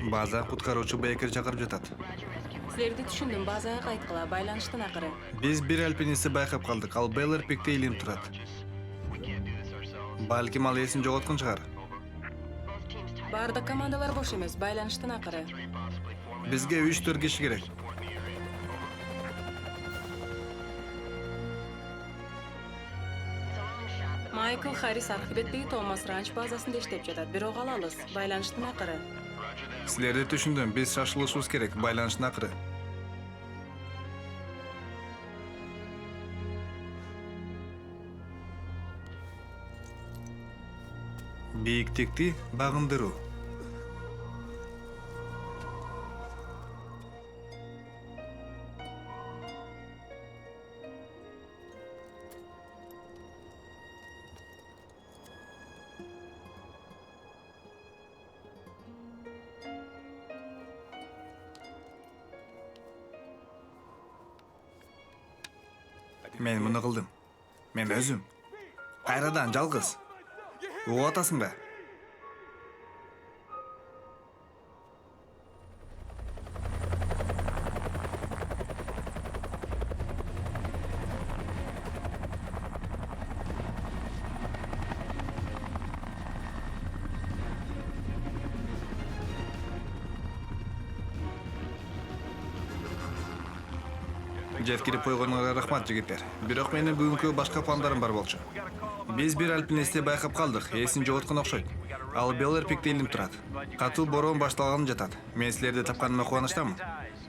База куткаруучу Бейкер чакырып жатат. Силерди түшүндүм, базага кайткыла, байланыштын акыры. Биз бир альпинистти байкап калдык, ал Беллер Пикте илинип турат. Балким ал эсин жоготкон чыгар. Баардык командалар бош эмес, байланыштын акыры. Бизге 3-4 киши керек. Майкл Харрис архиветтеги Томас Ранч базасында иштеп жатат, бирок ал алыс, байланыштын акыры. Силерди түшүндүм, биз шашылышыбыз керек, байланыштын акыры. Бийиктикти багындыруу. Мен муну кылдым. Мен өзүм. Кайрадан жалгыз. Угуп атасың ба? Жеткирип койгонуңарга рахмат, жигиттер. Бирок менин бүгүнкү башка пландарым бар болчу. Биз бир альпинистти байкап калдык, эсин жоготкон окшойт. Ал Беллер Пикте илинип турат. Катуу бороон башталган жатат. Мен силерди тапканыма кубанычтамын.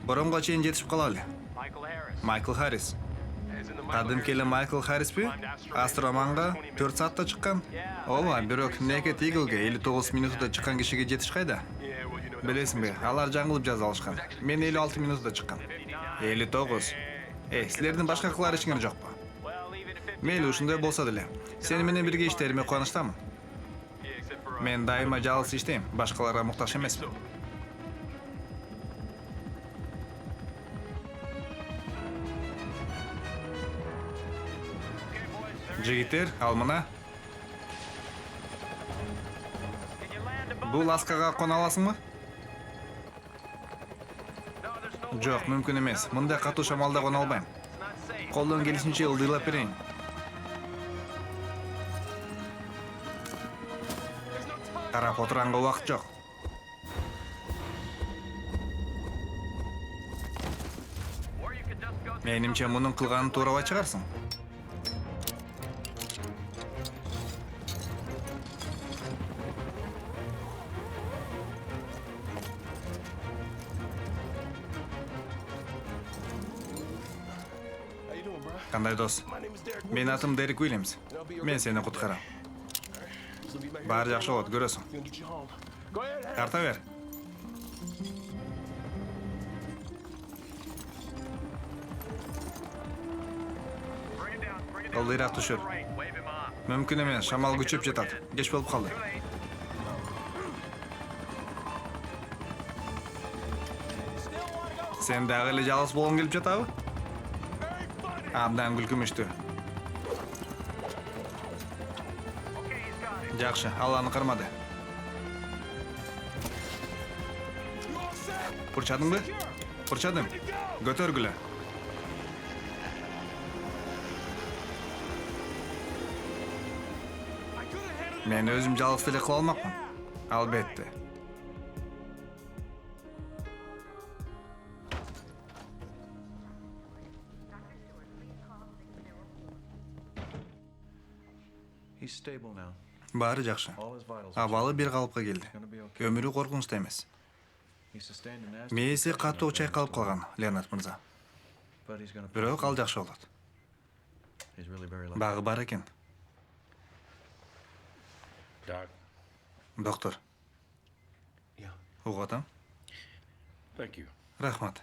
Боронго чейин жетишип калалы. Майкл Харрис. Кадимки эле Майкл Харриспи? Астроманга 4 саатта чыккан. Ооба, бирок Naked Eagle'ге 59 минутта чыккан кишиге жетиш кайда? Билесиңби, алар жаңылып жаза алышкан. Мен 56 минутта чыккан. 59. Силердин башка кылар ишиңер жокпу? Мейли ушундай болсо деле. Сени менен бирге иштериме кубанычтамын. Мен дайыма жалгыз иштейм, башкаларга муктаж эмесмин. Жигиттер, ал мына. Бул аскага кона аласыңбы? Жок, мүмкүн эмес. Мындай катуу шамалда кона албайм. Колдон келишинче ылдыйлап берейин. Карап отуранга убакыт жок. Менимче мунун кылганын туурабай чыгарсың. Кандай дос? Менин атым Дерек Уильямс. Мен сени куткарам. Баары жакшы болот, көрөсүң. Карта бер. Ылдыйраак түшүр. Мүмкүн эмес, шамал күчөп жатат. Кеч болуп калды. Сен дагы эле жалгыз болгоң келип жатабы? Абдан күлкүмүштүү. Жакшы, ал аны кармады. Пурчадыңбы? Пурчадым. Көтөргүлө. Мен өзүм жалгыз эле кыла алмакмын. Албетте. Баары жакшы. Абалы бир калыпка келди. Өмүрү коркунучта эмес. Мээси катуу чайкалып калган, Леонард мырза. Бирок ал жакшы болот. Багы бар экен. Доктор. Угуп атам. Рахмат.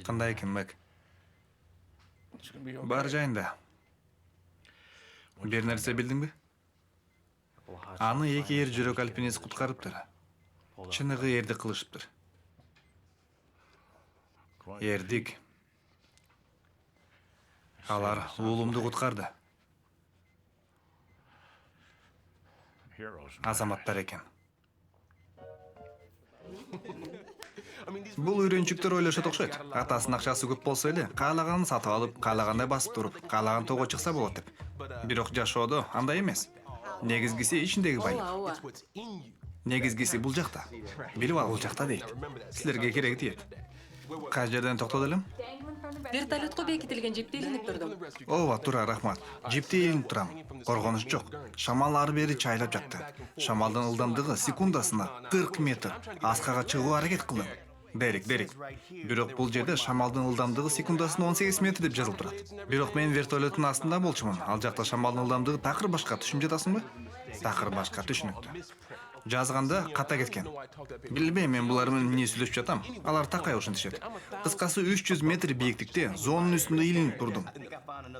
Кандай экен, Мэг? Бар жайында. Бир нерсе билдиңби? Аны эки эр жүрөк альпинист куткарыптыр. чыныгы эрдик кылышыптыр. Эрдик. Алар уулумду куткарды. Азаматтар экен. Бул үйрөнчүктөр ойлошот окшойт. Атасынын акчасы көп болсо эле, каалаганын сатып алып, каалагандай басып туруп, каалаган тоого чыкса болот деп. Бирок жашоодо андай эмес. Негизгиси ичиндеги байлык. Ооба. Негизгиси бул жакта. Билип ал бул жакта дейт. Силерге кереги тиет. Кайсы жерден токтоду элем? Вертолетко бекитилген жипти илинип турдум. Ооба, туура, рахмат. Жипти илинип турам. Коргонуч жок. Шамал ары бери чайлап жатты. Шамалдын ылдамдыгы секундасына 40 метр. Аскага чыгууга аракет кылдым. Дерек. Бирок бул жерде шамалдын ылдамдыгы секундасына 18 метр деп жазылып турат. Бирок мен вертолеттун астында болчумун. Ал жакта шамалдын ылдамдыгы такыр башка, түшүнүп жатасыңбы? Такыр башка, түшүнүктүү. Жазганда ката кеткен. Билбейм, мен булар менен эмне сүйлөшүп жатам. Алар такай ушинтишет. Кыскасы 300 метр бийиктикте зонун үстүндө илинип турдум.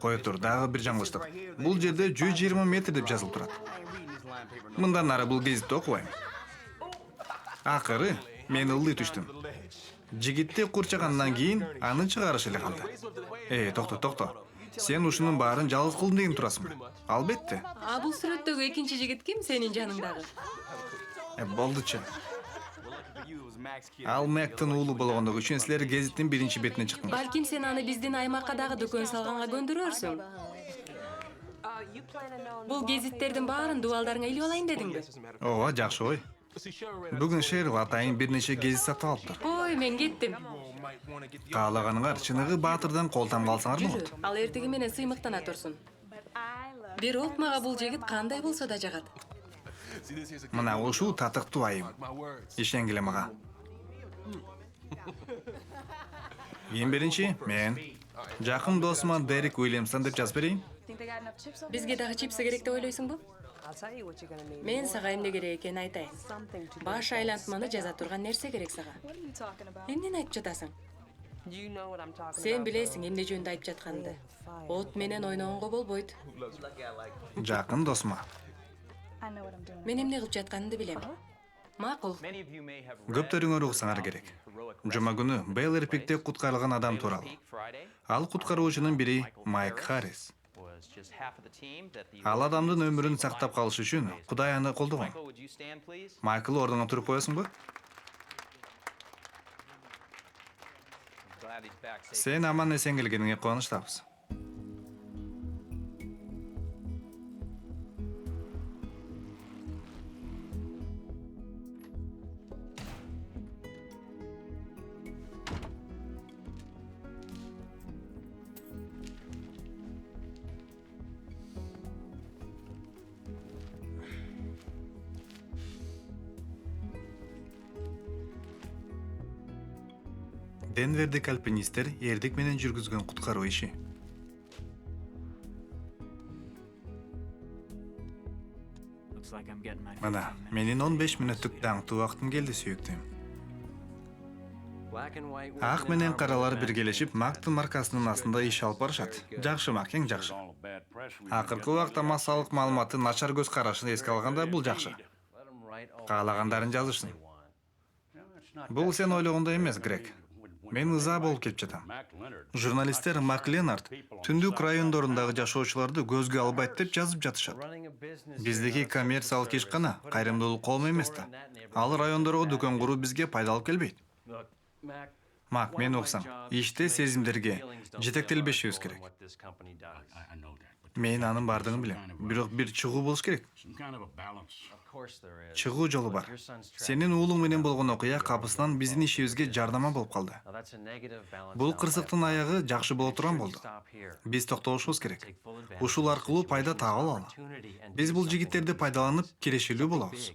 Кой тур, дагы бир жаңылыштык. Бул жерде 120 метр деп жазылып турат. Мындан нары бул гезитти окубайм. Акыры мен ылдый түштүм. Жигитти курчагандан кийин аны чыгарыш эле калды. Токто. Сен ушунун баарын жалгыз кылдым деген турасыңбы? Албетте. А бул сүрөттөгү экинчи жигит ким сенин жаныңдагы? Болдучу. Ал Мэктин уулу болгондугу үчүн силер гезиттин биринчи бетине чыктыңар. Балким сен аны биздин аймакка дагы дүкөн салганга көндүрөрсүң. Бул гезиттердин баарын дубалдарыңа илип алайын дедиңби? Ооба, жакшы ой. Бүгүн Шерил атайын бир нече гезит сатып алыптыр. Ой, мен кеттим. Каалаганыңар чыныгы баатырдан кол тамга алсаңар болот. Жүрү, ал эртеги менен сыймыктана турсун. Бирок мага бул жигит кандай болсо да жагат. Мына ушул татыктуу айым. Ишенгиле мага. Эң биринчи мен жакын досума Дерек Уильямсон деп жазып берейин. Бизге дагы чипсы керек деп ойлойсуңбу? Мен сага эмне керек экенин айтайын. Баш айлантманы жаза турган нерсе керек сага. Эмнени айтып жатасың? Сен билесиң эмне жөнүндө айтып жатканымды. От менен ойногонго болбойт. Жакын досума. Мен эмне кылып жатканымды билем. Макул. Көптөрүңөр угсаңар керек. Жума күнү Бейлер Пикте куткарылган адам тууралуу. Ал куткаруучунун бири Майк Харрис. Ал адамдын өмүрүн сактап калыш үчүн Кудай аны колдогон. Майкл, ордуңан туруп коесуңбу? Сен аман эсен келгениңе кубанычтабыз. Денвердик альпинисттер эрдик менен жүргүзгөн куткаруу иши. Мына, менин 15 мүнөттүк даңктуу убактым келди, сүйүктүм. Ак менен каралар биргелешип Мактын маркасынын астында иш алып барышат. Жакшы Мак, эң жакшы. Акыркы убакта массалык маалыматтын начар көз карашын эске алганда бул жакшы. Каалагандарын жазышсын. Бул сен ойлогондой эмес, Грег. Мен ыза болуп кетип жатам. Журналисттер Мак Ленард түндүк райондорундагы жашоочуларды көзгө албайт деп жазып жатышат. Биздики коммерциялык ишкана кайрымдуулук колу эмес да. Ал райондорго дүкөн куруу бизге пайда алып келбейт. Мак, мен уксам, иште сезимдерге жетектелбешибиз керек. Мен анын бардыгын билем. Бирок бир чыгуу болуш керек. Чыгуу жолу бар. Сенин уулуң менен болгон окуя капысынан биздин ишибизге жардама болуп калды. Бул кырсыктын аягы жакшы боло турган болду. Биз токтолушубуз керек. Ушул аркылуу пайда таап алалы. Биз бул жигиттерди пайдаланып кирешилүү болобуз.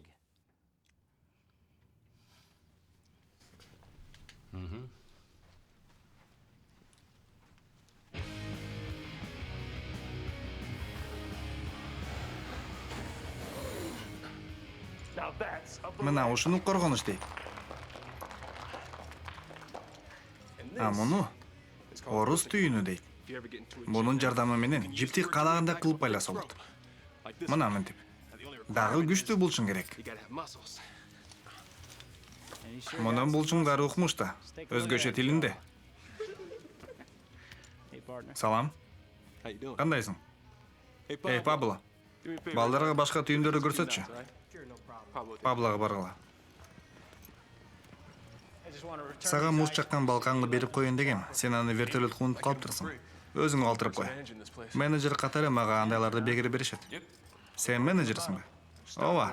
Мына ушуну коргонуч дейт. А муну орус түйүнү дейт. Мунун жардамы менен жипти каалагандай кылып байласа болот. Мына мынтип. Дагы күчтүү болушуң керек. Мунун булчуңдары укмуш да, өзгөчө тилинде. Салам, кандайсың? Эй, Пабло, балдарга башка түйүндөрдү көрсөтчү. Паблога баргыла. Сага муз чаккан балкаңды берип коеюн дегем. Сен аны вертолетко унутуп калыптырсың. Өзүң алтырып кой. Менеджер катары мага андайларды бекер беришет. Сен менеджерсиңби? Ооба.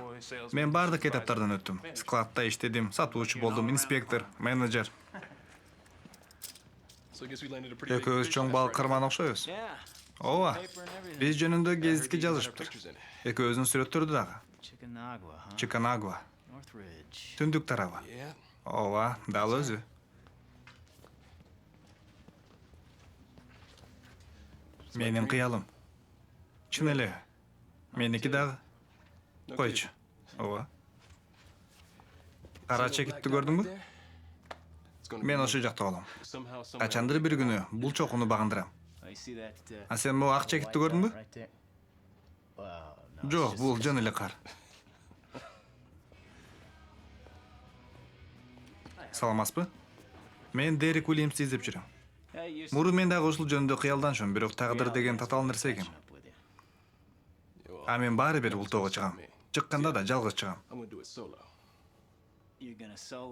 Мен бардык этаптардан өттүм. Складта иштедим, сатуучу болдум, инспектор, менеджер. Экөөбүз чоң балык карман окшойбуз. Ооба. Биз жөнүндө гезитке жазышыптыр. Экөөбүздүн сүрөттөрдү дагы. Чиканагуа. Түндүк тарабы. Ооба, дал өзү. Менин кыялым. Чын эле. Меники дагы. Койчу. Ооба. Кара чекитти көрдүңбү? Мен ошол жакта болом. Качандыр бир күнү бул чокуну багындырам. А сен могу ак чекитти көрдүңбү? Жок, бул жөн эле кар. Саламатсызбы? Мен Дерек Уильямсти издеп жүрөм. Мурун мен дагы ушул жөнүндө кыялданчумун, бирок тагдыр деген татаал нерсе экен. А мен баары бир бул тоого чыгам. Чыкканда да жалгыз чыгам.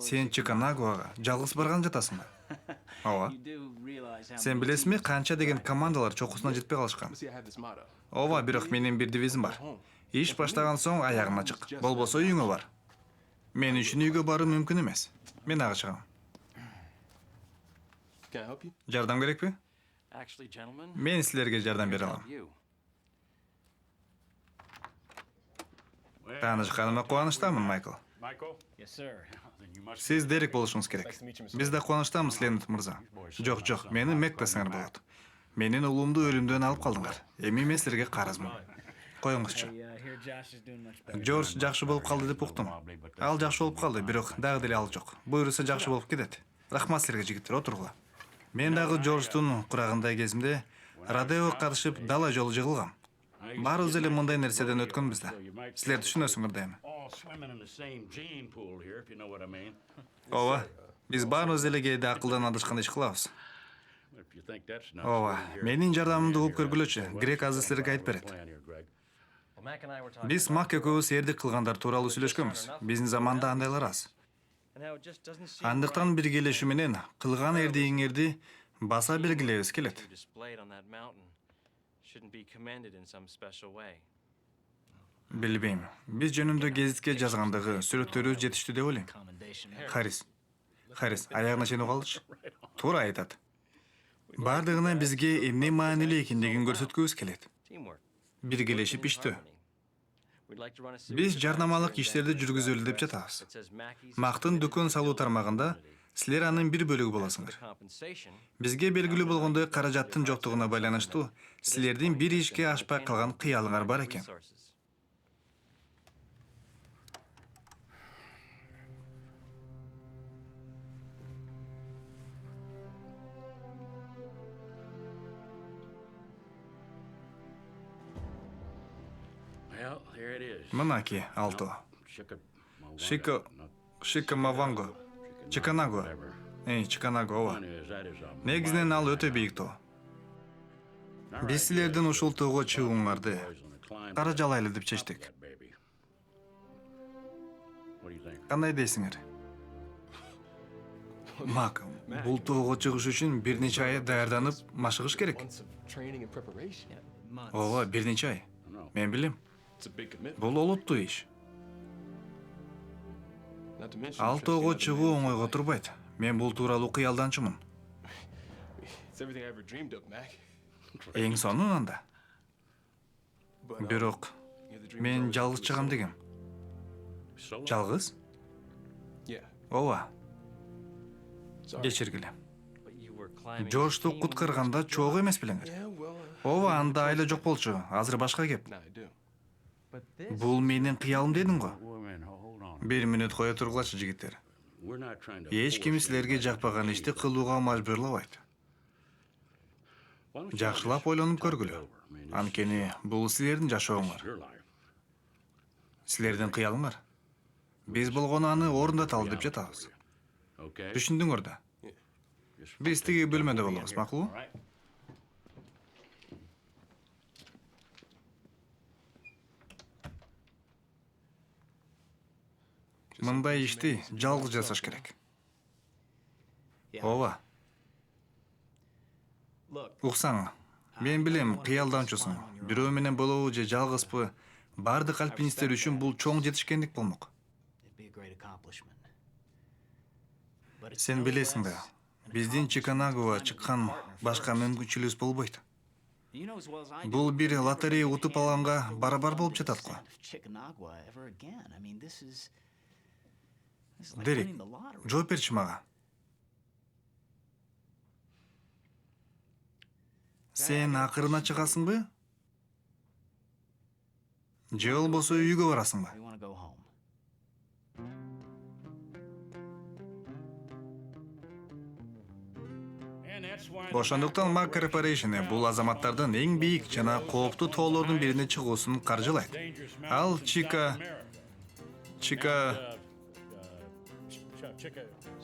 Сен Чиканагуага жалгыз барган жатасыңбы? Ооба. Сен билесиңби, канча деген командалар чокусуна жетпей калышкан? Ооба, бирок менин бир девизим бар. Иш баштаган соң аягына чык. Болбосо үйүңө бар. Мен үчүн үйгө баруу мүмкүн эмес. Мен ага чыгам. Жардам керекпи? Мен силерге жардам бере алам. Таанышканыма кубанычтамын, Майкл. Сиз Дерек болушуңуз керек. Биз да кубанычтамыз, Леннот мырза. Жок, мени Мек десеңер болот. Менин улумду өлүмдөн алып калдыңар. Эми мен силерге карызмын. Коюңузчу. Джордж жакшы болуп калды деп уктум. Ал жакшы болуп калды, бирок дагы деле ал жок. Буюрса жакшы болуп кетет. Рахмат силерге, жигиттер, отургула. Мен дагы Джорджтун курагындай кезимде Родео катышып дала жолу жыгылгам. Баарыбыз эле мындай нерседен өткөнбүз да. Силер түшүнөсүңөр дейм. Ооба, биз баарыбыз эле кээде акылдан адышкан иш кылабыз. Ооба, менин жардамымды угуп көргүлөчү. Грек азыр силерге айтып берет. Биз Мак экөөбүз эрдик кылгандар тууралуу сүйлөшкөнбүз. Биздин заманда андайлар аз. Андыктан биргелешүү менен кылган эрдигиңерди баса белгилебиз келет. Билбейм. Биз жөнүндө гезитке жазгандыгы, сүрөттөрү жетиштүү деп ойлойм. Харрис, аягына чейин угалычы. Туура айтат. Бардыгына бизге эмне маанилүү экендигин көрсөткүбүз келет. Биргелешип иштөө. Биз жарнамалык иштерди жүргүзөлү деп жатабыз. Мактын дүкөн салуу тармагында силер анын бир бөлүгү болосуңар. Бизге белгилүү болгондой каражаттын жоктугуна байланыштуу силердин бир ишке ашпай калган кыялыңар бар экен. Мынаки, алтоо. Шикамаванго. Чиканагуа. Чиканагуа. Негизинен ал өтө бийик тоо. Биз силердин ушул тоого чыгууңарды кара жалайлы деп чечтик. Кандай дейсиңер? Мак, бул тоого чыгыш үчүн бир нече ай даярданып, машыгыш керек. Ооба, бир нече ай. Мен билем. Бул олуттуу иш. Ал тоого чыгуу оңойго турбайт. Мен бул тууралуу кыялданчумун. Эң сонун анда. Бирок мен жалгыз чыгам дегем. Жалгыз? Ооба. Кечиргиле. Джорджту куткарганда чогуу эмес белеңер. Ооба, анда айла жок болчу. Азыр башка кеп. Бул менин кыялым дедиң го. Бир мүнөт кое тургулачы, жигиттер. Эч ким силерге жакпаган ишти кылууга мажбурлабайт. Жакшылап ойлонуп көргүлө. Анткени бул силердин жашооңор. Силердин кыялыңар. Биз болгону аны орундаталы деп жатабыз. Түшүндүңөр да. Биз тиги бөлмөдө болобуз, макулбу? Мындай ишти жалгыз жасаш керек. Ооба. Уксаң, мен билем кыялданчусуң. Бирөө менен болобу же жалгызбы, бардык альпинисттер үчүн бул чоң жетишкендик болмок. Сен билесиң да, биздин Чиканагоға чыккан башка мүмкүнчүлүгүбүз болбойт. Бул бир лотерея утуп алганга барабар болуп жатат го. Дерек, жооп берчи мага. Сен акырына чыгасыңбы? Же болбосо үйгө барасыңбы? Ошондуктан Mac Corporation бул азаматтардын эң бийик жана кооптуу тоолордун бирине чыгуусун каржылайт. Ал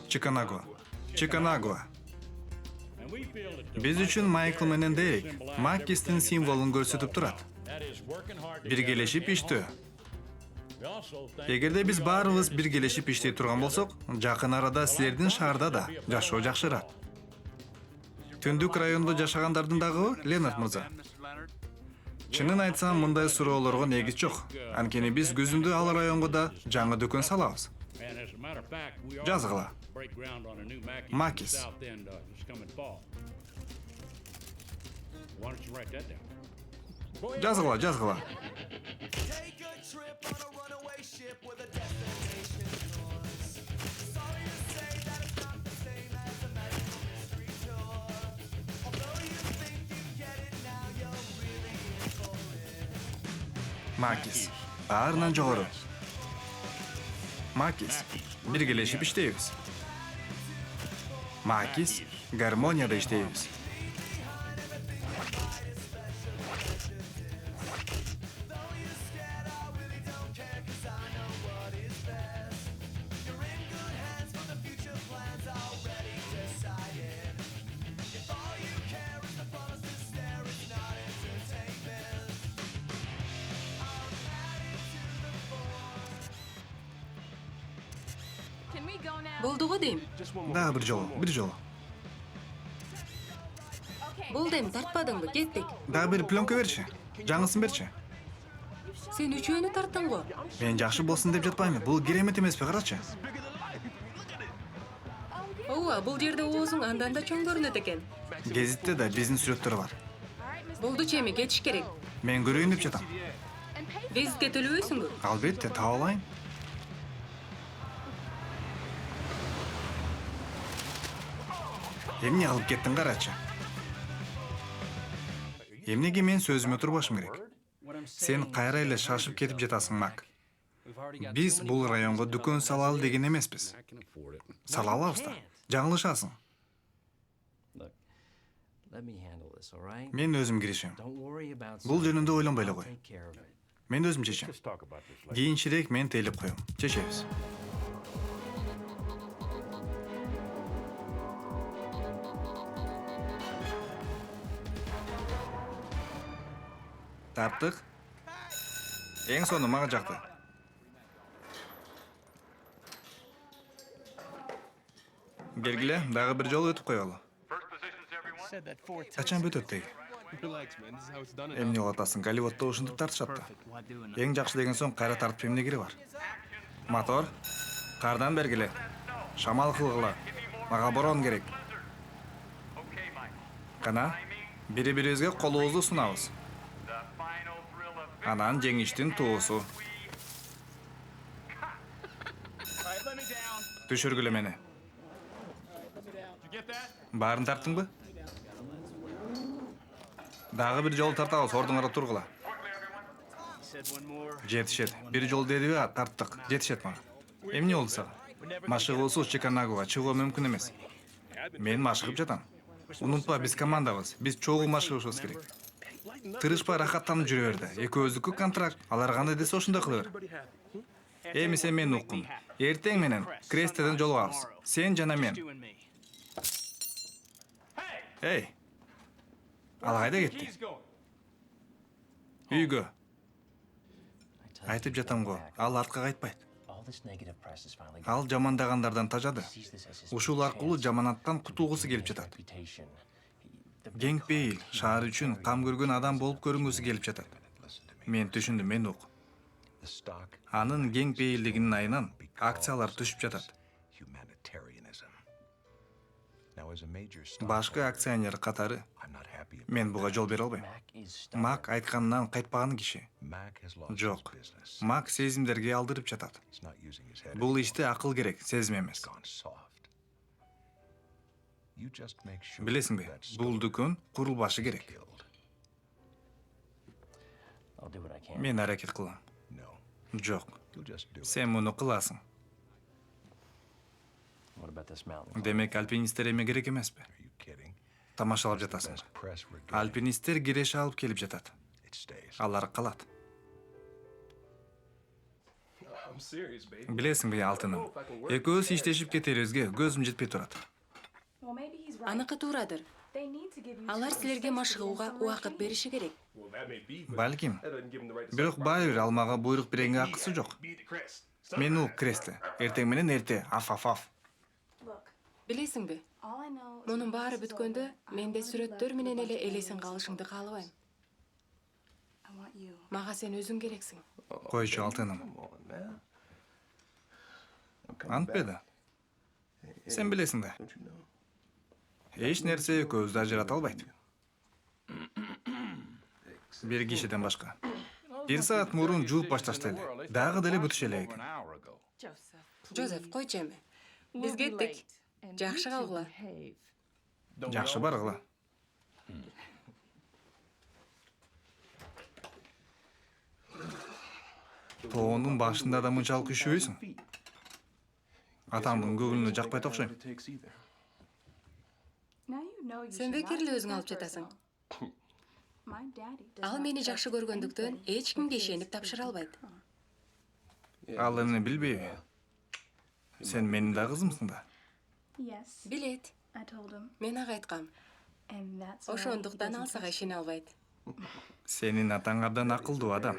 Чиканаго. Биз үчүн Майкл менен Дерек Маккистин символун көрсөтүп турат. Биргелешип иштөө. Эгерде биз баарыбыз биргелешип иштей турган болсок, жакын арада силердин шаарда да жашоо жакшырат. Түндүк райондо жашагандардын дагы, Ленард мырза. Чынын айтсам, мындай суроолорго негиз жок. Анткени биз күзүндө ал районго да жаңы дүкөн салабыз. Жазгыла. Макис. Жазгыла. Макис. Баарынан жогору. Макис. Биргелешип иштейбиз. Макис. Гармонияда иштейбиз. Болдуго дейм. Дагы бир жолу. Болду эми тартпадыңбы? Кеттик. Дагы бир пленка берчи. Жаңысын берчи. Сен үчөөнү тарттың го. Мен жакшы болсун деп жатпайм. Бул керемет эмеспи, карачы. Ооба, бул жерде оозуң андан да чоң көрүнөт экен. Гезитте да биздин сүрөттөрү бар. Болду чеми, кетиш керек. Мен көрөйүн деп жатам. Визитке төлөбөйсүңбү? Албетте, таап алайын. Эмне алып кеттиң, карачы. Эмнеге мен сөзүмө турбашым керек? Сен кайра эле шашып кетип жатасың, Мак. Биз бул районго дүкөн салалы деген эмеспиз. Сала алабыз да. Жаңылышасың. Мен өзүм киришем. Бул жөнүндө ойлонбой эле кой. Мен өзүм чечем. Кийинчерээк мен тейлеп коем. Чечебиз. Тарттык. Эң сону мага жакты. Бергиле, дагы бир жолу өтүп коелу. Качан бүтөт деги? Эмне болуп атасың? Голливудда ушинтип тартышат да. Эң жакшы деген соң кайра тартып эмне кереги бар? Мотор, кардан бергиле. Шамал кылгыла. Мага борон керек. Кана, бири-бирибизге колубузду сунабыз. Анан жеңиштин туусу. Түшүргүлө мени. Баарын тарттыңбы? Дагы бир жолу тартабыз, ордуңарда тургула. Жетишет. Бир жол дедиби, тарттык. Жетишет мага. Эмне болду сага? Машыгуусуз Чиканагоға чыгуу мүмкүн эмес. Мен машыгып жатам. Унутпа, биз командабыз. Биз чогуу машыгышыбыз керек. Тырышпай рахаттанып жүрө берди. Экөөбүздүкү контракт. Алар кандай десе ошондой кыла бер. Эми сен мени уккун. Эртең менен Крестеден жолугабыз. Сен жана мен. Эй. Ал кайда кетти? Үйгө. Айтып жатам го, ал артка кайтпайт. Ал жамандагандардан тажады. Ушул аркылуу жаманаттан кутулгусу келип жатат. Геңк Бейл шаар үчүн кам көргөн адам болуп көрүнгүсү келип жатат. Мен түшүндүм, мен ук. Анын Геңк Бейлдигинин айынан акциялар түшүп жатат. Башкы акционер катары мен буга жол бере албайм. Мак айтканынан кайтпаган киши. Жок. Мак сезимдерге алдырып жатат. Бул иште акыл керек, сезим эмес. Билесиңби, бул дүкөн курулбашы керек. Мен аракет кылам. Жок. Сен муну кыласың. Демек альпинисттер эме керек эмеспи? Тамашалап жатасың. Альпинисттер киреше алып келип жатат. Алар калат. Билесиңби, алтыным, экөөбүз иштешип кетерибизге көзүм жетпей турат. Аныкы туурадыр. Алар силерге машыгууга убакыт бериши керек. Балким. Бирок баары бир алмага буйрук бергенге акысы жок. Мен ук Кресте. Эртең менен эрте. Аф. Билесиңби? Мунун баары бүткөндө менде сүрөттөр менен эле элесин калышыңды каалабайм. Мага сен өзүң керексиң. Койчу, алтыным. Антпеда. Сен билесиң да. Эч нерсе экөөбүздү ажырата албайт. Бир кишиден башка. 1 саат мурун жууп башташты эле. Дагы деле бүтүшө элек. Жозеф, койчу эми. Биз кеттик. Жакшы калгыла. Жакшы баргыла. Тоонун башында да мынчалык үшүбөйсүң. Атамдын көңүлүнө жакпайт окшойм. Сен бекерли өзүң алып жатасың. Ал мени жакшы көргөндүктөн эч кимге ишенип тапшыра албайт. Ал эмне билбейби? Сен менин да кызымсың да. Билет. Мен ага айткам. Ошондуктан ал сага ишене албайт. Сенин атаң абдан акылдуу адам.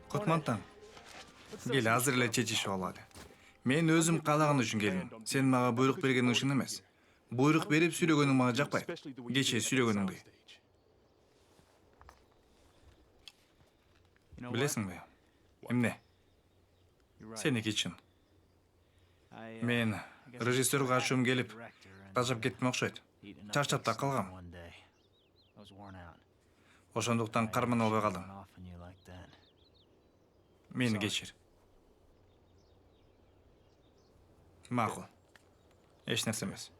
Кутмантан. Кел, азыр эле чечишип алалы. Мен өзүм каалаган үчүн келдим. Сен мага буйрук бергениң үчүн эмес. Буйрук берип сүйлөгөнүң мага жакпайт. Кечээ сүйлөгөнүңдүй. Билесиңби? Эмне? Сеники чын. Мен режиссерге ачуум келип, тажап кеттим окшойт. Чарчап да калгам. Ошондуктан кармана албай калдым. Мени кечир. Макул. Эч нерсе эмес.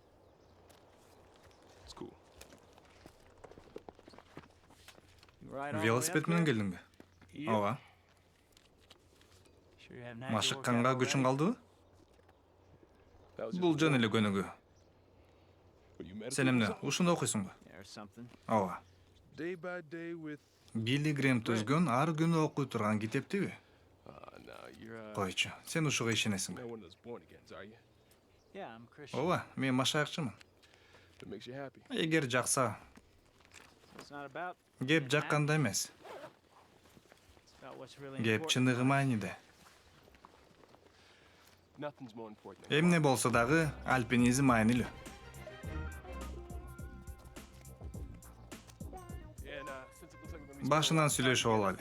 Велосипед менен келдиңби? Ооба. Машыкканга күчүң калдыбы? Бул жөн эле көнүгүү. Сен эмне, ушуну окуйсуңбу? Ооба. Билли Грэм түзгөн ар күнү окуй турган китептиби? Койчу, сен ушуга ишенесиңби? Ооба, мен машаякчымын. Эгер жакса, кеп жакканда эмес. Кеп чыныгы мааниде. Эмне болсо дагы альпинизм маанилүү. Башынан сүйлөшүп алалы.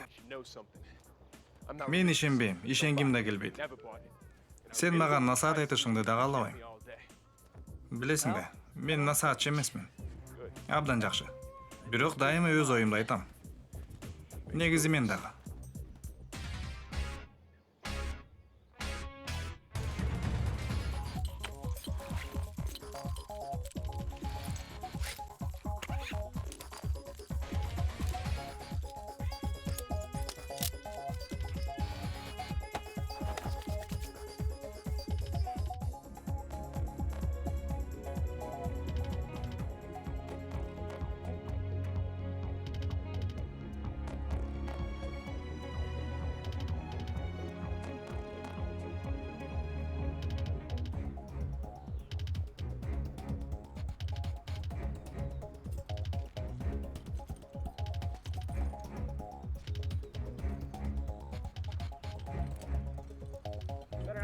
Мен ишенбейм, ишенгим да келбейт. Сен мага насаат айтышыңды да каалабайм. Билесиңби, мен насаатчы эмесмин. Абдан жакшы. Бирок дайыма өз оюмду айтам. Негизи мен дагы.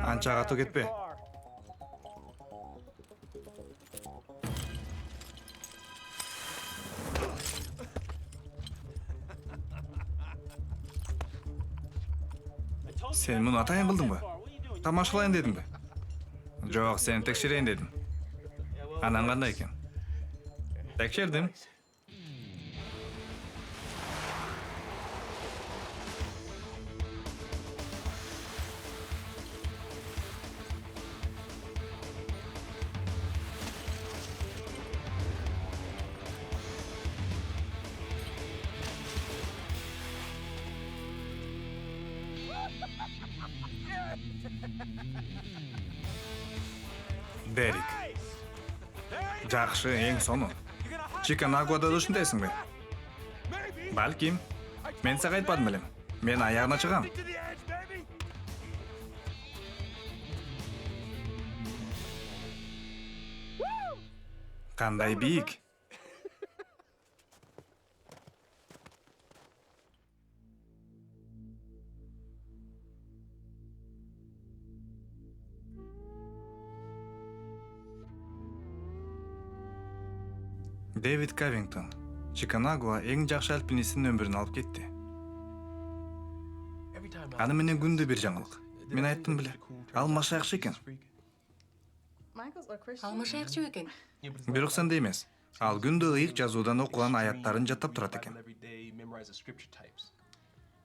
Анча катуу кетпе. Sen muну атайын кылдыңбы? Тамашалайын дедиңби? Жок, сени текшерейин дедим. Анан кандай экен? Текшердим. Дерек. Жакшы, эң сону. Чиканагуада да ушундайсыңбы? Балким. Мен сага айтпадым белем. Мен аягына чыгам. Кандай бийик? Дэвид Кавингтон. Чиканагуа эң жакшы альпинисттин өмүрүн алып кетти. Аны менен күндө бир жаңылык. Мен айттым беле. Ал машаякчы экен. Ал машаякчы экен. Бирок сенде эмес. Ал күндө ыйык жазуудан окуган аяттарын жаттап турат экен.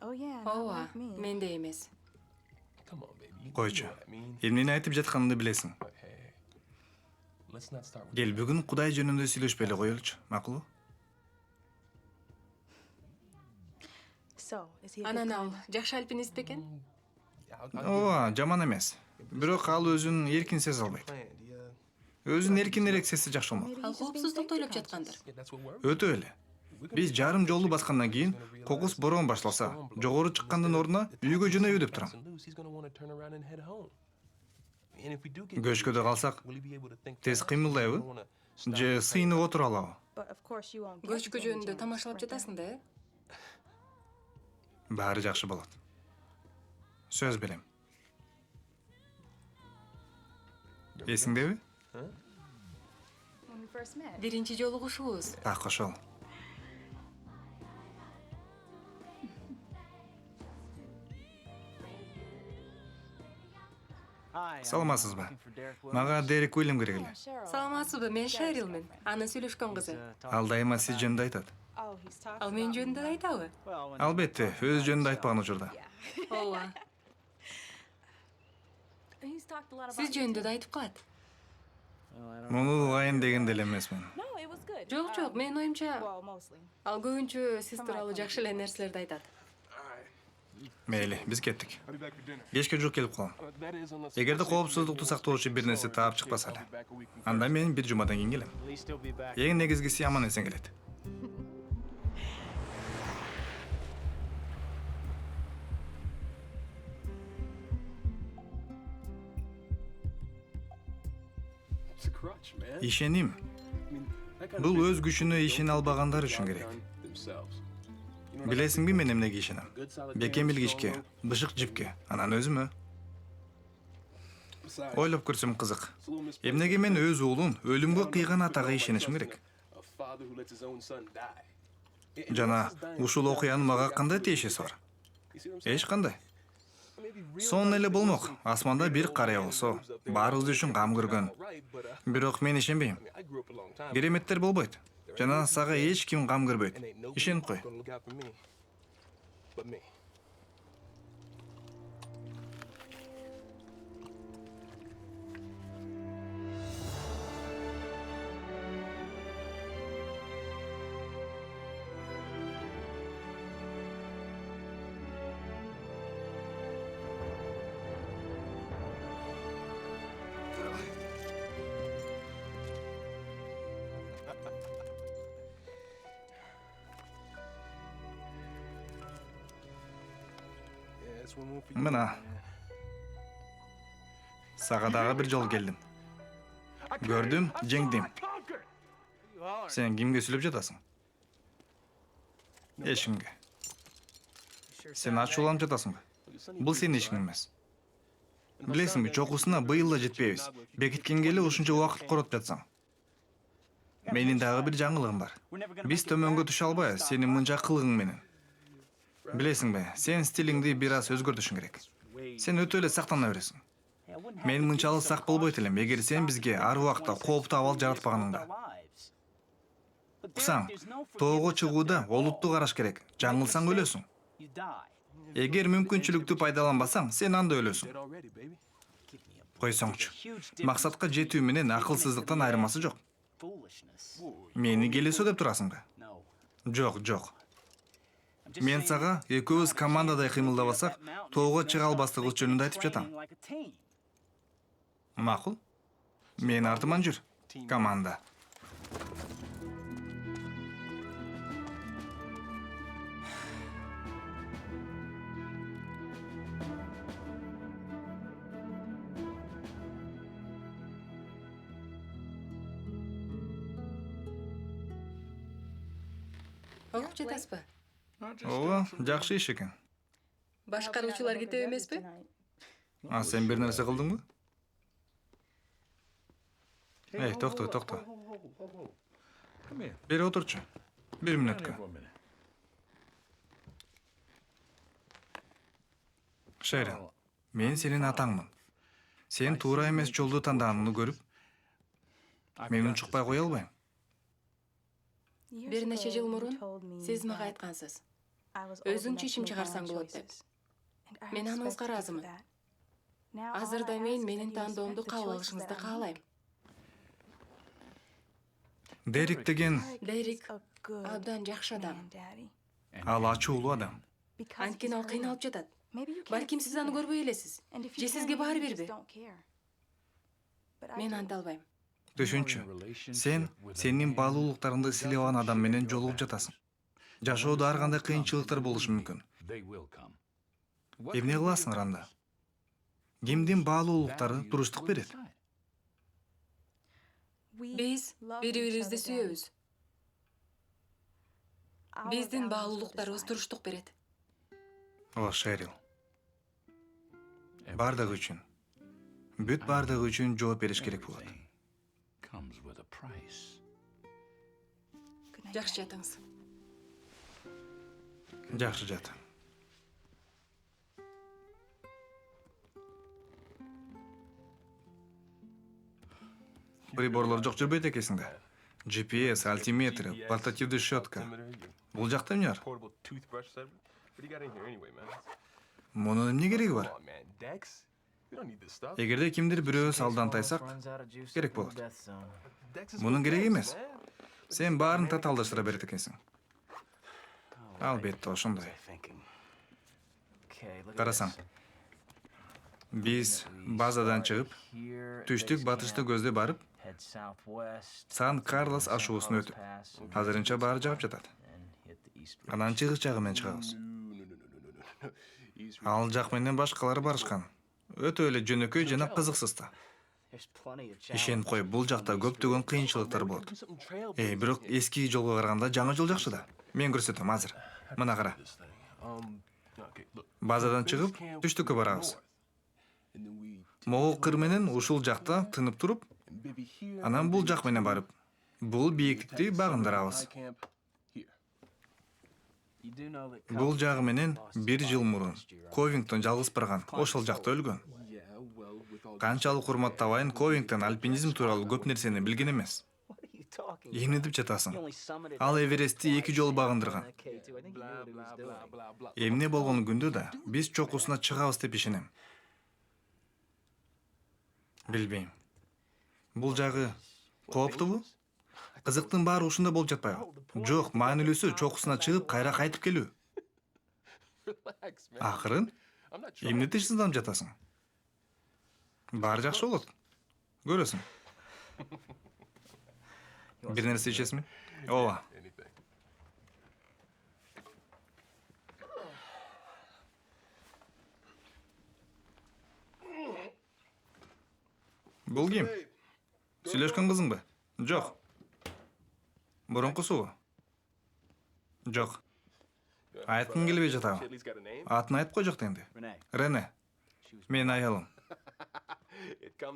Ооба, менде эмес. Койчу. Эмнени айтып жатканымды билесиң. Кел бүгүн Кудай жөнүндө сүйлөшпөй эле коелучу, макулбу? Анан ал жакшы альпинист экен? Ооба, жаман эмес. Бирок ал өзүн эркин сезе албайт. Өзүн эркинирээк сезсе жакшы болмок. Ал коопсуздукту ойлоп жаткандыр. Өтө эле. Биз жарым жолду баскандан кийин кокус бороон башталса, жогору чыккандын ордуна үйгө жөнөйбү деп турам. Көчкөдө калсак, тез кыймылдайбы? Же сыйынып отура алабы? Көчкү жөнүндө тамашалап жатасың да, э? Баары жакшы болот. Сөз берем. Эсиңдеби? Биринчи жолугушубуз. Так ошол. Саламатсызбы? Мага Дерек Уильям керек эле. Саламатсызбы, мен Шерилмин. Анын сүйлөшкөн кызы. Ал дайыма сиз жөнүндө айтат. Ал мен жөнүндө да айтабы? Албетте, өз жөнүндө айтпаган учурда. Ооба. Сиз жөнүндө да айтып калат. Муну угайын деген деле эмесмин. Жок, менин оюмча ал көбүнчө сиз тууралуу жакшы эле нерселерди айтат. Мейли, биз кеттик. Кечке жук келип калам. Эгерде коопсуздукту сактоочу бир нерсе таап чыкпаса эле, анда мен бир жумадан кийин келем. Эң негизгиси аман эсен келет. Ишеним. Бул өз күчүнө ишене албагандар үчүн керек. Билесиңби мен эмнеге ишенем? Бекем билгичке, бышык жипке, анан өзүмө. Ойлоп көрсөм кызык. Эмнеге мен өз уулун өлүмгө кыйган атага ишенишим керек? Жана ушул окуянын мага кандай тиешеси бар? Эч кандай. Сонун эле болмок. Асманда бир карыя болсо, баарыбыз үчүн кам көргөн. Бирок мен ишенбейм. Кереметтер болбойт. Жана сага эч ким кам көрбөйт. Ишенип кой. Мына. Сага дагы бир жолу келдим. Көрдүм, жеңдим. Сен кимге сүйлөп жатасың? Эчкимге. Сен ачууланып жатасыңбы? Бул сенин ишиң эмес. Билесиңби, чокусуна быйыл да жетпейбиз. Бекиткенге эле ушунча убакыт коротуп жатсаң. Менин дагы бир жаңылыгым бар. Биз төмөнгө түшө албайбыз сенин мынча кылыгың менен. Билесиңби, сен стилиңди бир аз өзгөртүшүң керек. Сен өтө эле сактана бересиң. Мен мынчалык сак болбойт элем, эгер сен бизге ар убакта кооптуу абал жаратпаганыңда. Уксаң, тоого чыгууда олутту караш керек. Жаңылсаң өлөсүң. Эгер мүмкүнчүлүктү пайдаланбасаң, сен анда өлөсүң. Койсоңчу. Максатка жетүү менен акылсыздыктан айырмасы жок. Мени келесо деп турасыңбы? Жок. Мен сага экөөбүз командадай кыймылдабасак, тоого чыга албастыгыбыз жөнүндө айтып жатам. Макул? Мен артыман жүр. Команда. Окуп жатасызбы? Ооба, жакшы иш экен. Башкаруучулар кетип эмеспи? А сен бир нерсе кылдыңбы? Эй, токто. Бери отурчу. 1 мүнөткө. Шерин, мен сенин атаңмын. Сен туура эмес жолду тандаганыңды көрүп, мен унчукпай кое албайм. Бир нече жыл мурун сиз мага айткансыз. Өзүң чечим чыгарсаң болот деп. Мен аныңызга ыраазымын. Азырда мен менин тандоомду кабыл алышыңызды каалайм. Дерек деген Дерек абдан жакшы адам. ал ачуулуу адам. Анткени ал кыйналып жатат. Балким сиз аны көрбөй элесиз. Же сизге баары бирби? Мен антта албайм. Түшүнчү. Сенин баалуулуктарыңды силеп алган адам менен жолугуп жатасың. Жашоодо ар кандай кыйынчылыктар болушу мүмкүн. Эмне кыласың анда? Кимдин баалуулуктары туруштук берет? Биз бири-бирибизди сүйөбүз. Биздин баалуулуктарыбыз туруштук берет. О, Шерил. Бардыгы үчүн. Бүт бардыгы үчүн жооп бериш керек болот. Жакшы жатыңыз. Жакшы жат. Приборлор жок жүрбөйт экенсиң да. GPS, альтиметр, портативдүү щетка. Бул жакта эмне бар? Мунун эмне кереги бар? Эгерде кимдир бирөөбүз алдан тайсак, керек болот. Мунун кереги эмес. Сен баарын татаалдаштыра берет экенсиң. Албетте ошондой. Карасаң. Биз базадан чыгып, түштүк батышты көздөй барып, Сан-Карлос ашуусун өтүп, азырынча баары жагып жатат. Анан чыгыш жагы менен чыгабыз. Ал жак менен башкалар барышкан. Өтө эле жөнөкөй жана кызыксыз да. Ишенип кой, бул жакта көптөгөн кыйынчылыктар болот. Бирок эски жолго караганда жаңы жол жакшы да. Мен көрсөтөм азыр. Мына кара. Базадан чыгып, түштүккө барабыз. Могул кыр менен ушул жакта тынып туруп, анан бул жак менен барып, бул бийиктикти багындырабыз. Бул жагы менен 1 жыл мурун Ковингтон жалгыз барган, ошол жакта өлгөн. Канчалык урматтабайын, Ковингтон альпинизм тууралуу көп нерсени билген эмес. Эмне деп жатасың? Ал Эверестти 2 жолу багындырган. Эмне болгон күндө да биз чокусуна чыгабыз деп ишенем. Билбейм. Бул жагы кооптубу? Кызыктын баары ушунда болуп жатпайбы? Жок, маанилүүсү чокусуна чыгып, кайра кайтып келүү. Акырын? Эмне тынчсызданып жатасың? Баары жакшы болот. Көрөсүң. Бир нерсе ичесиңби? Ооба. Бул ким? Сүйлөшкөн кызыңбы? Жок. Мурункусубу? Жок. Айткың келбей жатабы? Атын айтып кой жокта энди. Рене. Менин аялым.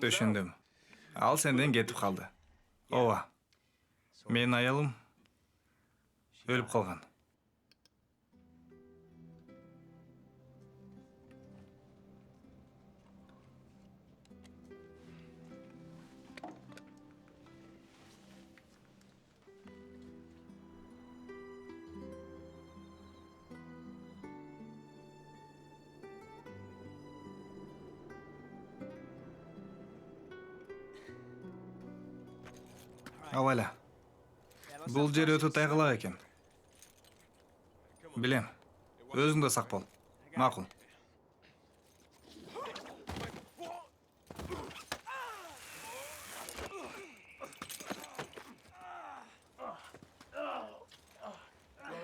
Түшүндүм. Ал сенден кетип калды. Ооба. Менин аялым өлүп калган. Аваля. Бул жер өтө тайгылак экен. Билем. Өзүң да сак бол. Макул.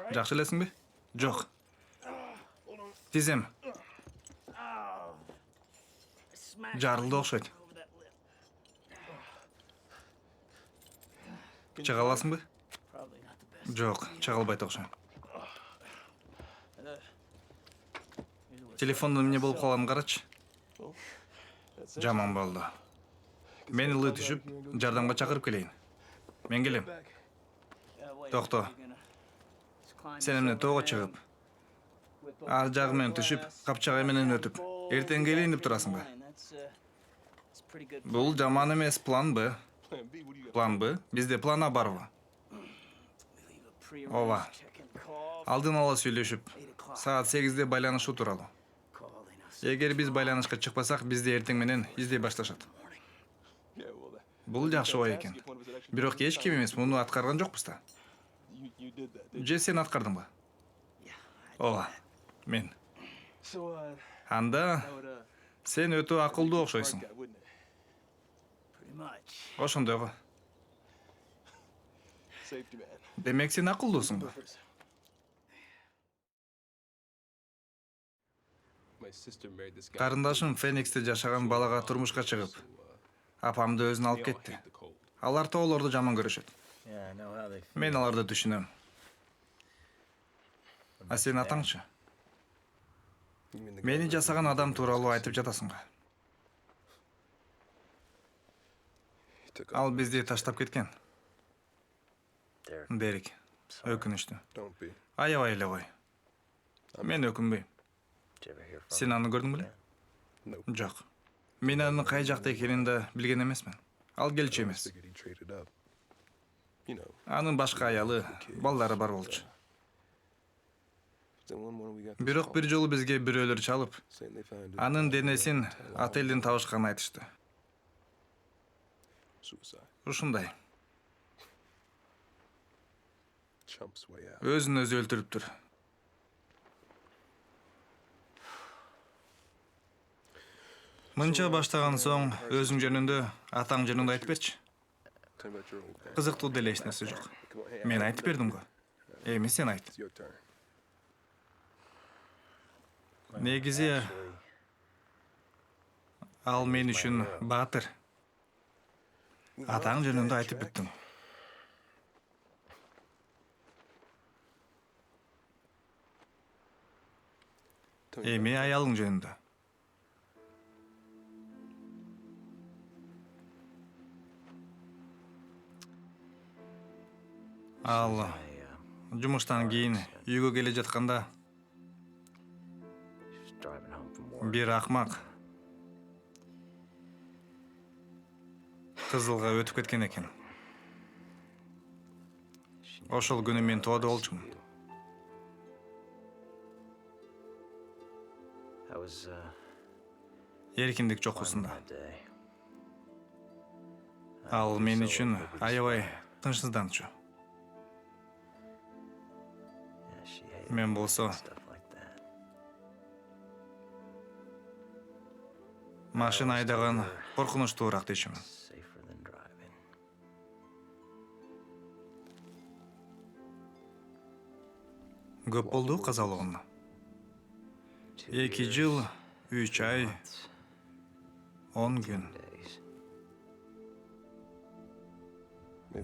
Жакшы элесиңби? Жок. Тизем. Жарылды окшойт. Чыга аласыңбы? Жок, чыга албайт окшойм. Телефондун эмне болуп калганын карачы. Жаман болду. Мен ылы түшүп, жардамга чакырып келейин. Мен келем. Токто. Сен эмне тоого чыгып, ар жагы менен түшүп, капчагай менен өтүп, эртең келейин деп турасыңбы? Бул жаман эмес, план Б. План Б? Бизде план А барбы? Ооба. Алдын ала сүйлөшүп, саат 8-де байланышуу тууралуу. Эгер биз байланышка чыкпасак, бизди эртең менен издей башташат. Бул жакшы ой экен. Бирок эч ким эмес муну аткарган жокпуз да. Же сен аткардыңбы? Ооба, мен. Анда сен өтө акылдуу окшойсуң. Ошондойго. Демек сен акылдуусуңбу? Карындашым Фениксте жашаган балага турмушка чыгып, апамды өзүнө алып кетти. Алар тоолорду жаман көрүшөт. Мен аларды түшүнөм. А сен атаңчы? Мени жасаган адам тууралуу айтып жатасыңбы? Ал бизди таштап кеткен. Дерек, өкүнүчтүү. Аябай эле кой. Мен өкүнбөйм. Сен аны көрдүң беле? Жок. Мен анын кай жакта экенин да билген эмесмин. Ал келчү эмес. Анын башка аялы, балдары бар болчу. Бирок бир жолу бизге бирөөлөр чалып, анын денесин отелден табышканын айтышты. Ушундай. Өзүн өзү өлтүрүптүр. Мынча баштаган соң өзүң жөнүндө, атаң жөнүндө айтып берчи. Кызыктуу деле эч нерсе жок. Мен айтып бердим го. Эми сен айт. Негизи ал мен үчүн баатыр. Атаң жөнүндө айтып бүттүм. Эми аялың жөнүндө. Ал жумуштан кийин үйгө келе жатканда бир акмак кызылга өтүп кеткен экен. Ошол күнү мен тоодо болчумун. Эркиндик чокусунда. Ал мен үчүн аябай тынчсызданчу. Мен болсо машина айдаган коркунучтуураак дешимин. Көп болду каза болгону. 2 жыл, 3 ай, 10 күн.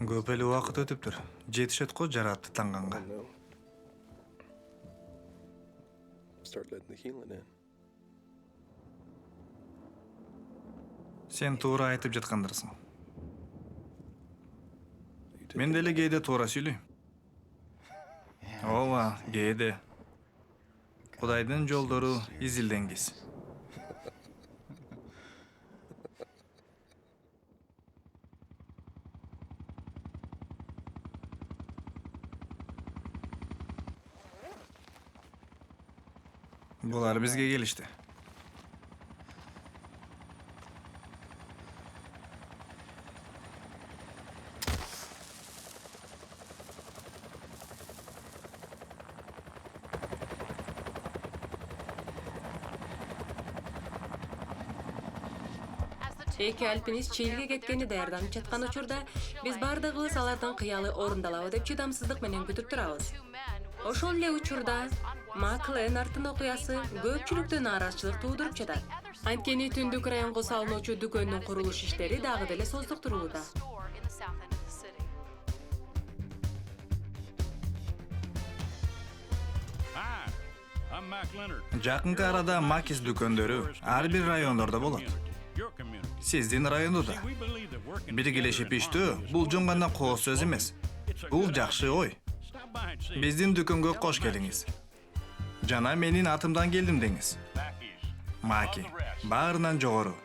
Көп эле убакыт өтүптүр. Жетишет го жаратты таңганга. Сен туура айтып жаткандырсың. Мен деле кээде туура сүйлөйм. Ооба, кээде. Кудайдын жолдору изилденгиз. Булар бизге келишти. Эки альпинист Чилиге кеткени даярданып жаткан учурда биз бардыгыбыз алардын кыялы орундалабы деп чыдамсыздык менен күтүп турабыз. Ошол эле учурда Маклен окуясы көпчүлүктө нааразычылык туудуруп жатат. Анткени түндүк районго салынуучу дүкөндүн курулуш иштери дагы деле создуктурулууда. Жакынкы арада Макис дүкөндөрү ар бир райондордо болот. Сиздин райондо да. Биргелешип иштөө бул жөн гана кооз сөз эмес. Бул жакшы ой. Биздин дүкөнгө кош келиңиз. Жана менин атымдан келдим деңиз. Маки, баарынан жогору.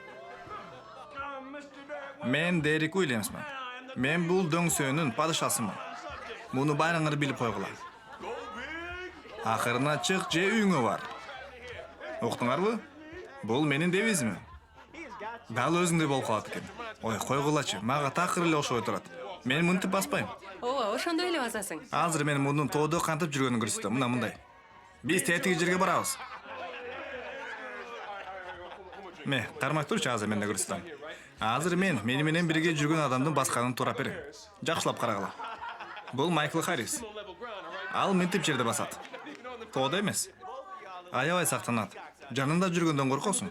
Мен Дерек Уильямсман. Мен бул дөңсөөнүн падышасымын. Муну баарыңар билип койгула. Акырына чык же үйүңө бар. Уктуңарбы? Бул менин девизим. Дал өзүндөй болуп калат экен. Ой, койгулачы, мага такыр эле ошой турат. Мен мынтип баспайм. Ооба, ошондой эле басасың. Азыр мен мунун тоодо кантип жүргөнүн көрсөтөм. Мындай. Биз тетиги жерге барабыз. Ме, кармай турчу, азыр мен да көрсөтөм. Азыр мени менен бирге жүргөн адамдын басканын турап бериң. Жакшылап карагыла. Бул Майкл Харрис. Ал мынтип жерде басат. Тоодо эмес. Аябай сактанат. Жанында жүргөндөн коркосуң.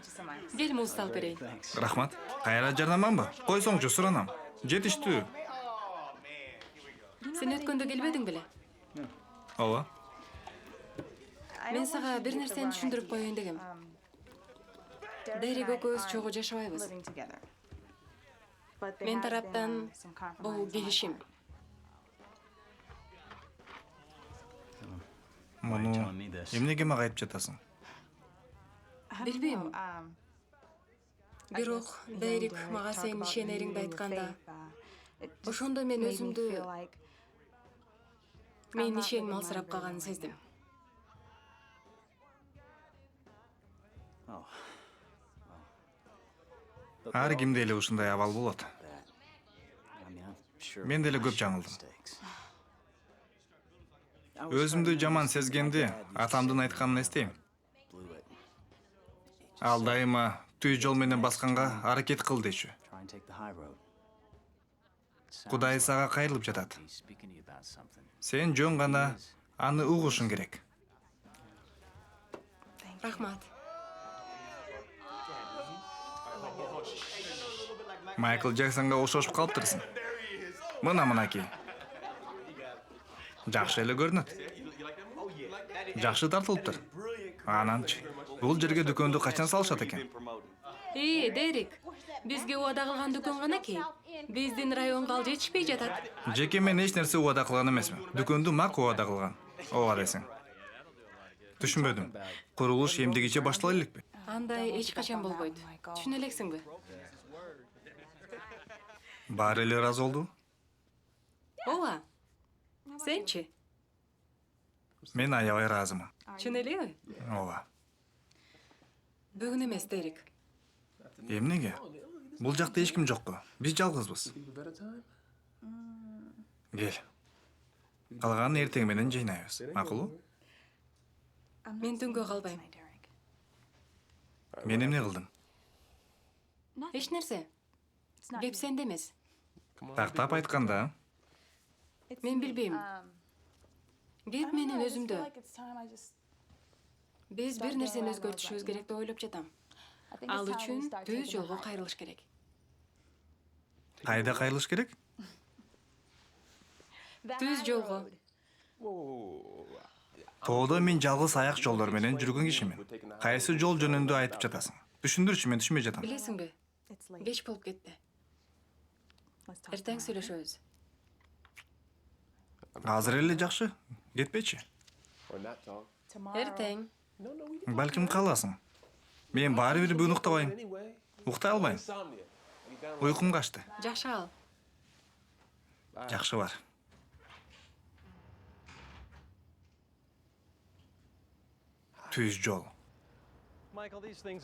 Кел муз салып берейин. Рахмат. Кайра жарнаманбы? Койсоңчу, суранам. Жетиштүү. Сен өткөндө келбедиң беле? Ооба. Мен сага бир нерсени түшүндүрүп коеюн дегем. Дерек экөөбүз чогуу жашабайбыз. Мен тараптан бул келишим. Муну эмнеге мага айтып жатасың? Билбейм. Бирок Дерек мага сенин ишенериңди айтканда, ошондо мен өзүмдү менин ишеним алсырап калганын сездим. Ар кимде эле ушундай абал болот. Мен деле көп жаңылдым. Өзүмдү жаман сезгенди атамдын айтканын эстейм. Ал дайыма түй жол менен басканга аракет кыл дечү. Кудай сага кайрылып жатат. Сен жөн гана аны угушуң керек. Рахмат. Майкл Джексонго окшошуп калыптырсың. Мынакей. Жакшы эле көрүнөт. Жакшы тартылыптыр. Ананчы, бул жерге дүкөндү качан салышат экен? Дерек, бизге убада кылган дүкөн гана кей. Биздин районго ал жетишпей жатат. Жеке мен эч нерсе убада кылган эмесмин. Дүкөндү Мак убада кылган. Ооба десең. Түшүнбөдүм. Курулуш эмдигиче баштала элекпи? Андай эч качан болбойт. Түшүнө элексиңби? Баары эле ыраазы болду? Ооба. Сенчи? Мен аябай ыраазымын. Чын элеби? Ооба. Бүгүн эмес, Дерек. Эмнеге? Бул жакта эч ким жокпу. Биз жалгызбыз. Кел. Калганын эртең менен жыйнайбыз. Макулбу? Мен түнгө калбайм. Мен эмне кылдым? Эч нерсе. Кеп сенде эмес. Тактап айтканда, Мен билбейм. Кеп менин өзүмдө. Биз бир нерсени өзгөртүшүбүз керек деп ойлоп жатам. Ал үчүн түз жолго кайрылыш керек. кайда кайрылыш керек? Түз жолго. Тоодо мен жалгыз аяк жолдор менен жүргөн кишимин. Кайсы жол жөнүндө айтып жатасың? Түшүндүрчү, мен түшүнбөй жатам. Билесиңби? Кеч болуп кетти. Эртең сүйлөшөбүз. Азыр эле жакшы. Кетпечи. Эртең. Балким каласың. Мен баары бир бүгүн уктабайм. Уктай албайм. Уйкум качты. Жакшы ал. Жакшы бар. Түз жол.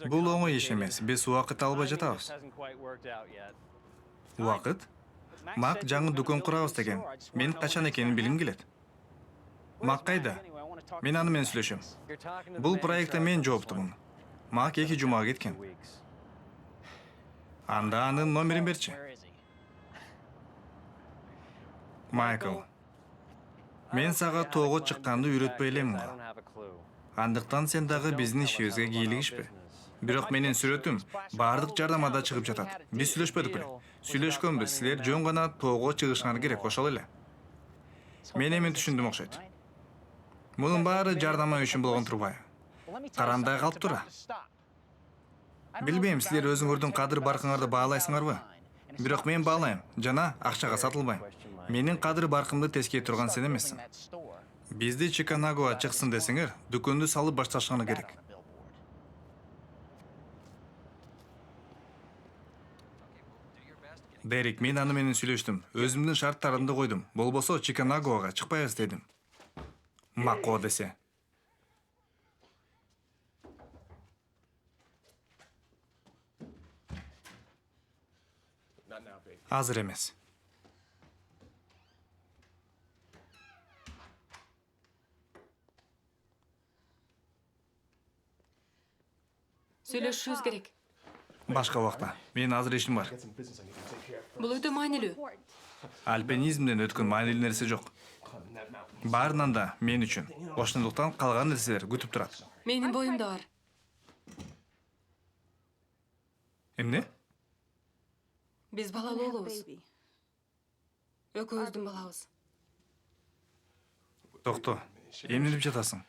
Бул оңой иш эмес. Биз убакыт албай жатабыз. Убакыт? Мак жаңы дүкөн курабыз деген. Мен качан экенин билгим келет. Мак кайда? Мен аны менен сүйлөшөм. Бул проектте мен жооптумун. Мак 2 жумага кеткен. Анда анын номерин берчи. Майкл. Мен сага тоого чыкканды үйрөтпөй элемин го. Андыктан сен дагы биздин ишибизге кийлигишпе. Бирок менин сүрөтүм баардык жардамада чыгып жатат. Биз сүйлөшпөдүк беле. Сүйлөшкөнбүз, силер жөн гана тоого чыгышыңар керек, ошол эле. Мен эми түшүндүм окшойт. Мунун баары жардама үчүн болгон турбайбы? Карандай калып тура. Билбейм, силер өзүңөрдүн кадыр баркыңарды баалайсыңарбы? Бирок мен баалайм, жана акчага сатылбайм. Менин кадыр баркымды тескей турган сен эмессиң. Бизди Чиканагога чыксын десеңер, дүкөндү салып башташыңар керек. Дерек, мен аны менен сүйлөштүм. Өзүмдүн шарттарымды койдум. Болбосо Чиканагога чыкпайбыз дедим. Макко десе. Азыр эмес. Сүйлөшүшүбүз керек. Башка убакта. Мен азыр ишим бар. Бул өтө маанилүү. Альпинизмден өткөн маанилүү нерсе жок. Баарынан да мен үчүн. Ошондуктан калган нерселер күтүп турат. Менин боюмда бар. Эмне? Биз балалуу болобуз. Экөөбүздүн балабыз. Токто. Эмнелип жатасың?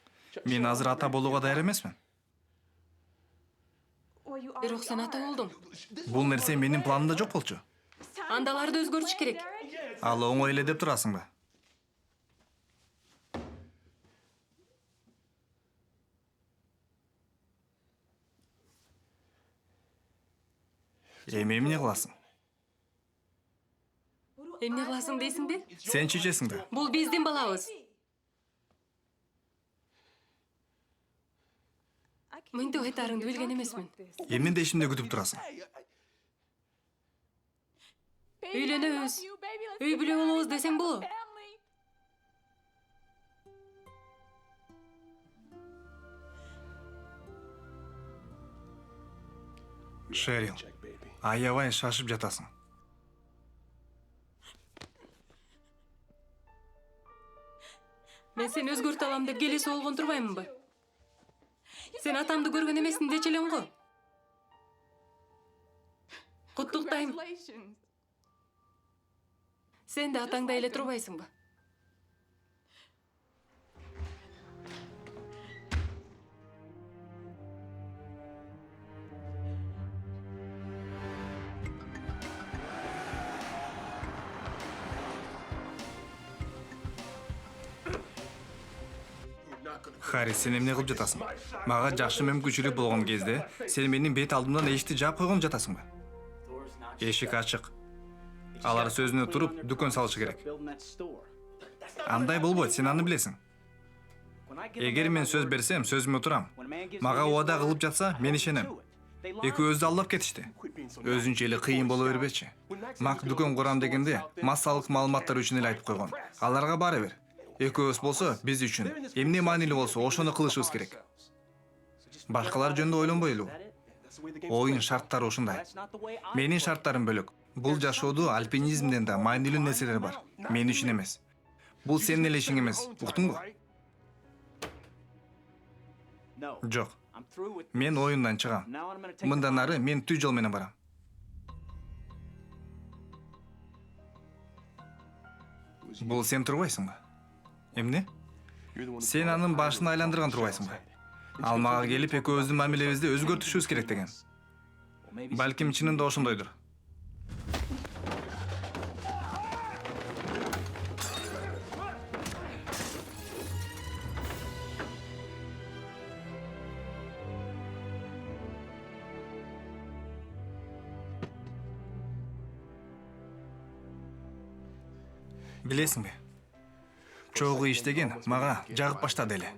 Мен азыр ата болууга даяр эмесмин. Бирок сен ата болдуң. Бул нерсе менин планымда жок болчу. Андаларды өзгөртүш керек. Ал оңой эле деп турасыңбы? Эми эмне кыласың? Эмне кыласың дейсиңби? Сен чечесиң да. Бул биздин балабыз. Мынтип айтарыңды билген эмесмин. Эмнеде ишимде күтүп турасың? Үйлөнөбүз. Үй бүлө болобуз десең болобу? Шерил, аябай шашып жатасың. Мен сени өзгөртө алам деп келиси болгон турбаймынбы? Сен атамды көргөн эмесин дечи элең го. Куттуктайм. Сен да атаңдай эле турбайсыңбы? Харри, сен эмне кылып жатасың? Мага жакшы мүмкүнчүлүк болгон кезде сен менин бет алдымдан эшикти жаап койгон жатасыңбы? Эшик ачык. Алар сөзүнө туруп, дүкөн салышы керек. Андай болбойт, сен аны билесиң. Эгер мен сөз берсем, сөзүмө турам. Мага убада кылып жатса, мен ишенем. Экөөбүздү алдап кетишти. Өзүнчө эле кыйын боло бербечи. Мак дүкөн курам дегенде, массалык маалыматтар үчүн эле айтып койгон. Аларга бара бер. Экөөбүз болсо, биз үчүн эмне маанилүү болсо, ошону кылышыбыз керек. Башкалар жөнүндө ойлонбой эле. Оюн шарттары ушундай. Менин шарттарым бөлөк. Бул жашоодо альпинизмден да маанилүү нерселер бар. Мен үчүн эмес. Бул сенин эле ишиң эмес. Уктуңбу? Жок. Мен оюндан чыгам. Мындан ары мен түз жол менен барам. Бул сен турбайсыңбы? Эмне? Сен анын башын айландырган турбайсыңбы? Ал мага келип экөөбүздүн мамилебизди өзгөртүшүбүз керек деген. Балким чынында ошондойдур. Билесиңби? Чогуу иштеген мага жагып баштады эле.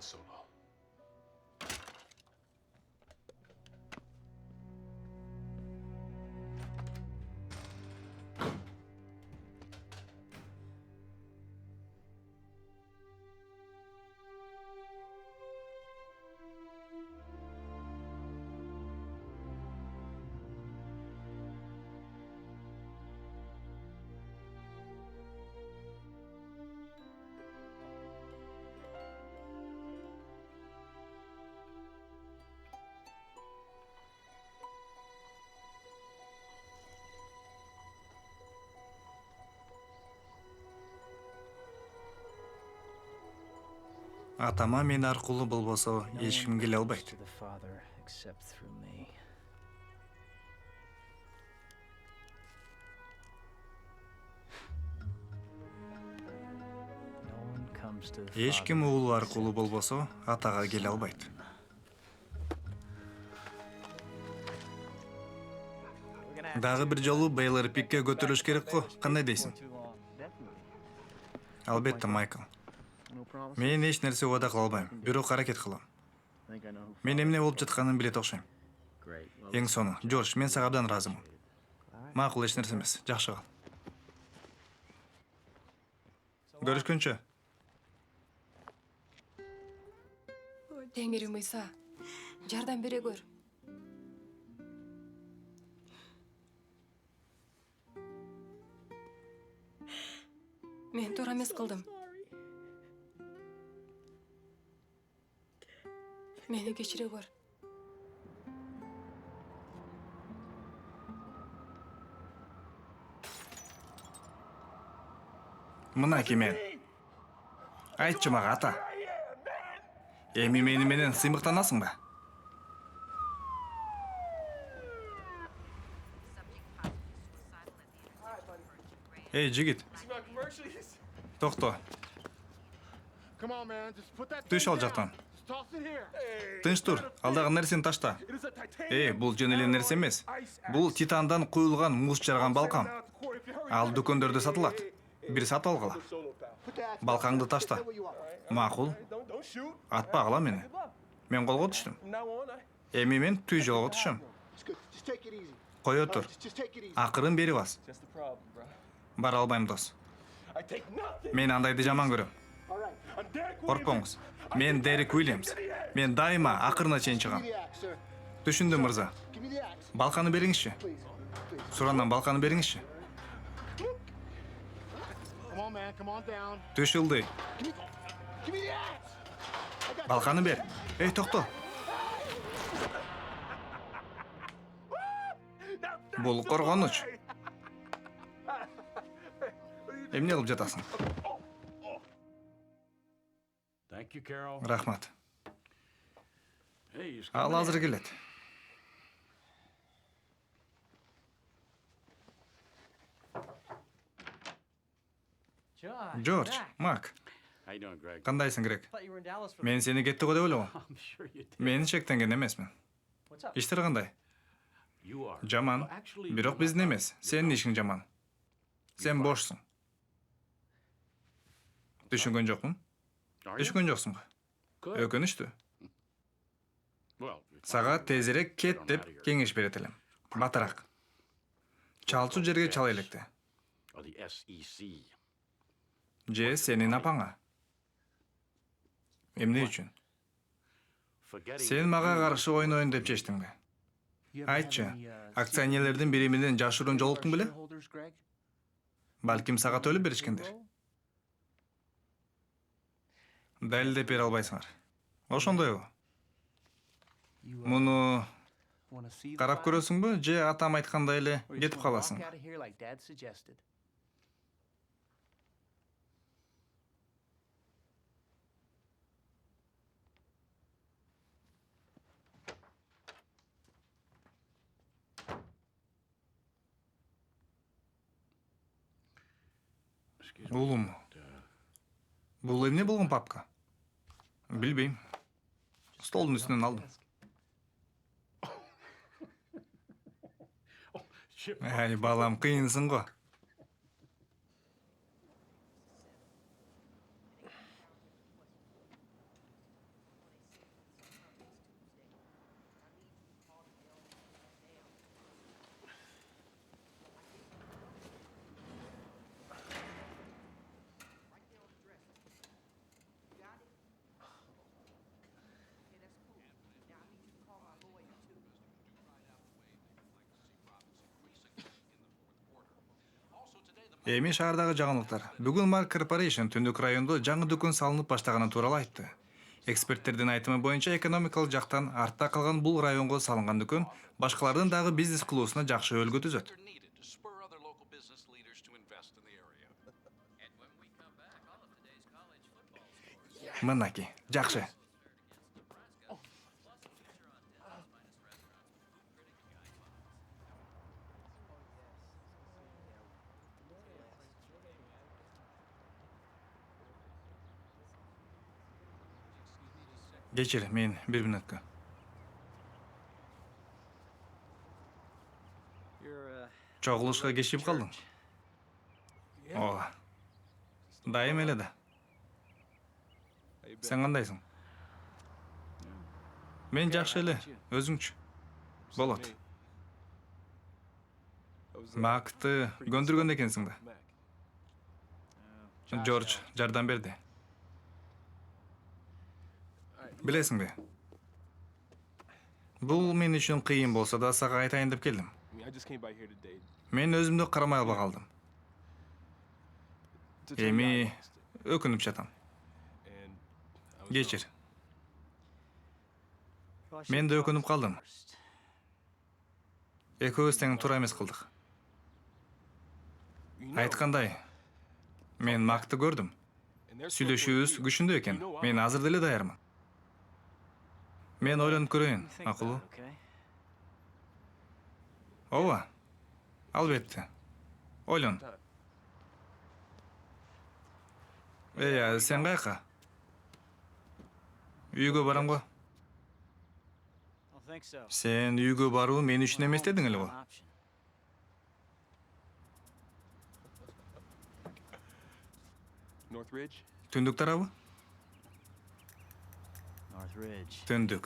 Атама мен аркылуу болбосо эч ким келе албайт. Эч ким уулу аркылуу болбосо атага келе албайт. Дагы бир жолу Бейлер пикке көтөрүлүш керек го, кандай дейсиң? Албетте, Майкл. Мен эч нерсе убада кыла албайм, бирок аракет кылам. Мен эмне болуп жатканын билет окшойм. Эң сону, Джордж, мен сага абдан ыраазымын. Макул, эч нерсе эмес, жакшы кал. Көрүшкөнчө. Теңирим Ыйса, жардам бере көр. Мен туура эмес кылдым. Мени кечире көр. Мынакей мен. Айтчы мага, ата. Эми мени менен сыймыктанасыңбы? Эй, жигит. Токто. Түш ал жактан. Тынч тур, алдагы нерсени ташта. Бул жөн эле нерсе эмес. Бул титандан куюлган муз жарган балкам. Ал дүкөндөрдө сатылат. Бир сатып алгыла. Балкаңды ташта. Макул. Атпагыла мени. Мен колго түштүм. Эми мен түз жолго түшөм. Кое тур. Акырын бери бас. Бара албайм, дос. Мен андайды жаман көрөм. Коркпоңуз. Мен Дерек Уильямс. Мен дайыма акырына чейин чыгам. Түшүндүм, мырза. Балканы бериңизчи. Сурандан балканы бериңизчи. Түш ылдый. Балканы бер. Эй, токто. Бул коргонуч. Эмне кылып жатасың? Рахмат. Ал азыр келет. Джордж, Мак. Кандайсың, Грег? Мен сени кетти го деп ойлогом. Мен чектенген эмесмин. Иштер кандай? Жаман. Бирок биздин эмес. Сенин ишиң жаман. Сен бошсуң. Түшүнгөн жокмун? Түшүнгөн жоксуңбу? Өкүнүчтүү. Сага тезирээк кет деп кеңеш берет элем. Батыраак. Чалчу жерге чала электе. Же сенин апаңа. Эмне үчүн? Сен мага каршы ойноюн деп чечтиңби? Айтчы, акционерлердин бири менен жашыруун жолуктуң беле? Балким сага төлөп беришкендир. Далилдеп бере албайсыңар. Ошондойбу? Муну карап көрөсүңбү, же атам айткандай эле кетип каласың? Улум. Бул эмне болгон папка? Билбейм. Столдун үстүнөн алдым. Ай, балам, кыйынсың го. Эми шаардагы жаңылыктар. Бүгүн Mark Corporation түндүк райондо жаңы дүкөн салынып баштаганы тууралуу айтты. Эксперттердин айтымы боюнча экономикалык жактан артта калган бул районго салынган дүкөн башкалардын дагы бизнес кылуусуна жакшы өлгө түзөт. Мынаки, жакшы. Кечир, мен 1 мүнөткө. Чогулушка кечип калдың? Ооба. Дайым эле да. Сен кандайсың? Мен жакшы эле, өзүңчү. Болот. Макты көндүргөн экенсиң да. Жорж жардам берди. Билесиңби? Бул мен үчүн кыйын болсо да сага айтайын деп келдим. Мен өзүмдү кармай албай калдым. Эми өкүнүп жатам. Кечир. Мен да өкүнүп калдым. Экөөбүз тең туура эмес кылдык. Айткандай, мен Макты көрдүм. Сүйлөшүүбүз күчүндүү экен. Мен азыр деле даярмын. Мен ойлонуп көрөйүн, макулбу? Ооба. Албетте. Ойлон. Сен каяка? Үйгө барам го. Сен үйгө баруу мен үчүн эмес дедиң эле го. Түндүк тарабы? Түндүк.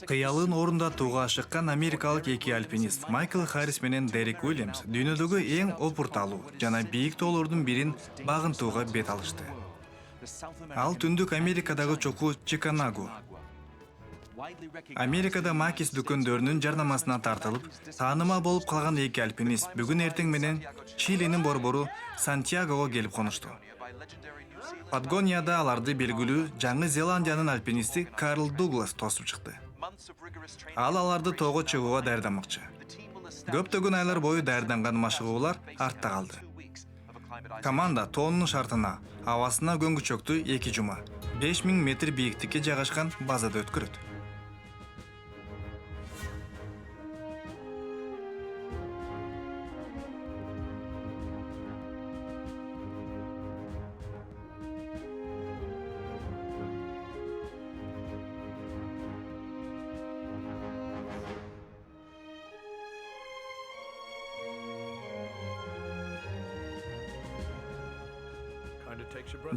Кыялын орундатууга ашыккан америкалык эки альпинист Майкл Харрис менен Дерек Уильямс дүйнөдөгү эң опурталуу жана бийик тоолордун бирин багынтууга бет алышты. Ал түндүк Америкадагы чокуу Чиканагу. Америкада Макис дүкөндөрүнүн жарнамасына тартылып, таанымал болуп калган эки альпинист бүгүн эртең менен Чилинин борбору Сантьягого келип конушту. Патагонияда аларды белгилүү Жаңы Зеландиянын альпинисти Карл Дуглас тосуп чыкты. Ал аларды тоого чыгууга даярдамакчы. Көптөгөн айлар бою даярданган машыгуулар артта калды. Команда тоонун шартына, абасына көңгүчөктү 2 жума 5000 метр бийиктикке жайгашкан базада өткөрөт.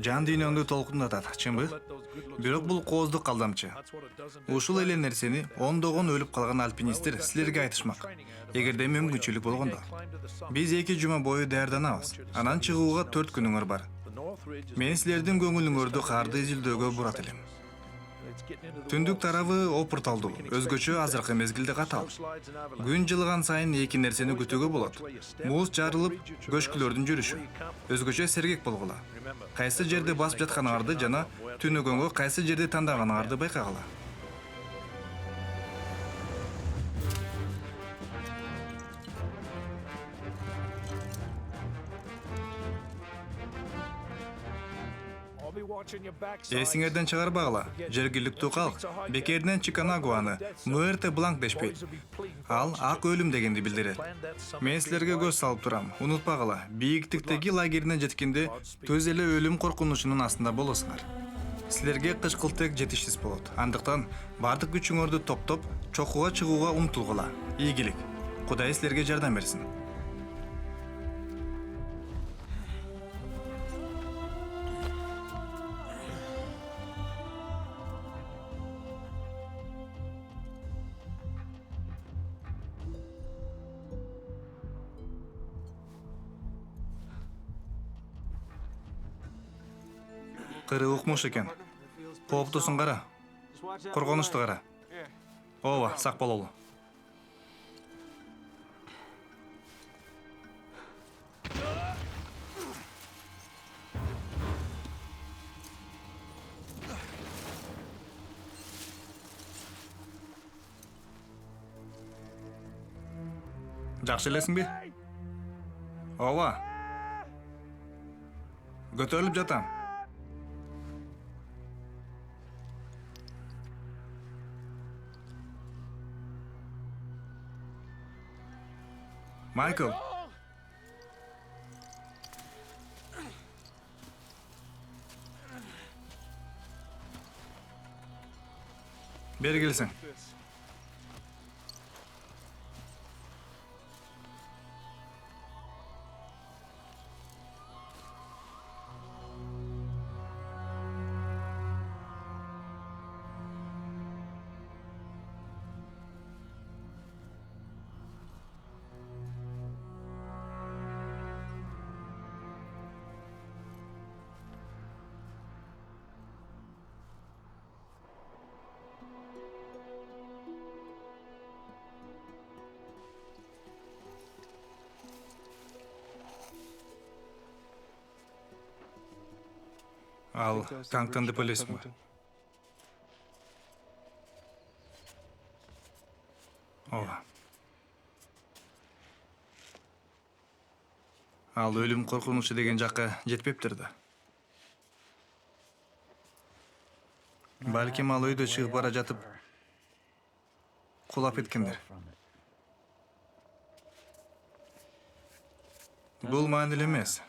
Жан дүйнөңдү толкундатат, чынбы? Бирок бул кооздук алдамчы. Ушул эле нерсени ондогон өлүп калган альпинисттер силерге айтышмак. Эгерде мүмкүнчүлүк болгондо. Биз 2 жума бою даярданабыз. Анан чыгууга 4 күнүңөр бар. Мен силердин көңүлүңөрдү карды изилдөөгө бурат элем. Түндүк тарабы опурталдуу, өзгөчө азыркы мезгилде катал. Күн жылыган сайын эки нерсени күтүүгө болот. Муз жарылып, көчкүлөрдүн жүрүшү. Өзгөчө сергек болгула. Кайсы жерде басып жатканыңарды жана түнөгөнгө кайсы жерди тандаганыңарды байкагыла. Эсиңерден чыгарбагыла. Жергиликтүү калк бекерден Чиканагуаны Муэрте Бланк дешпейт. Ал ак өлүм дегенди билдирет. Мен силерге көз салып турам. Унутпагыла, бийиктиктеги лагерине жеткенде төз эле өлүм коркунучунун астында болосуңар. Силерге кычкылтек жетишсиз болот. Андыктан бардык күчүңөрдү топтоп, чокуга чыгууга умтулгула. Ийгилик. Кудай силерге жардам берсин. Кыры укмуш экен. Кооптусун кара. Коргонушту кара. Ооба, сак бололу. Жакшы элесиңби? Ооба. Көтөрүлүп жатам. Майкл. Бери келсең. Ал Канктанды билесиңби? Ооба. Ал өлүм коркунучу деген жакка жетпептир да. Балким ал өйдө чыгып бара жатып кулап кеткендир. Бул маанилүү эмес.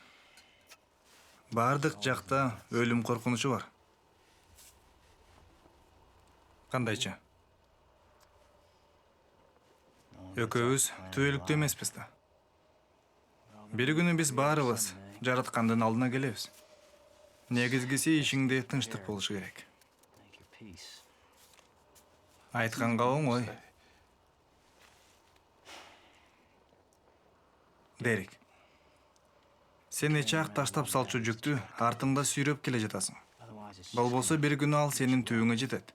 Бардык жакта өлүм коркунучу бар. Кандайча? Экөөбүз түбөлүктүү эмеспиз да. Бир күнү биз баарыбыз жараткандын алдына келебиз. Негизгиси ишиңде тынчтык болушу керек. Айтканга оңой. Дерек. Сен эчак таштап салчу жүктү артыңда сүйрөп келе жатасың. Болбосо бир күнү ал сенин түбүңө жетет.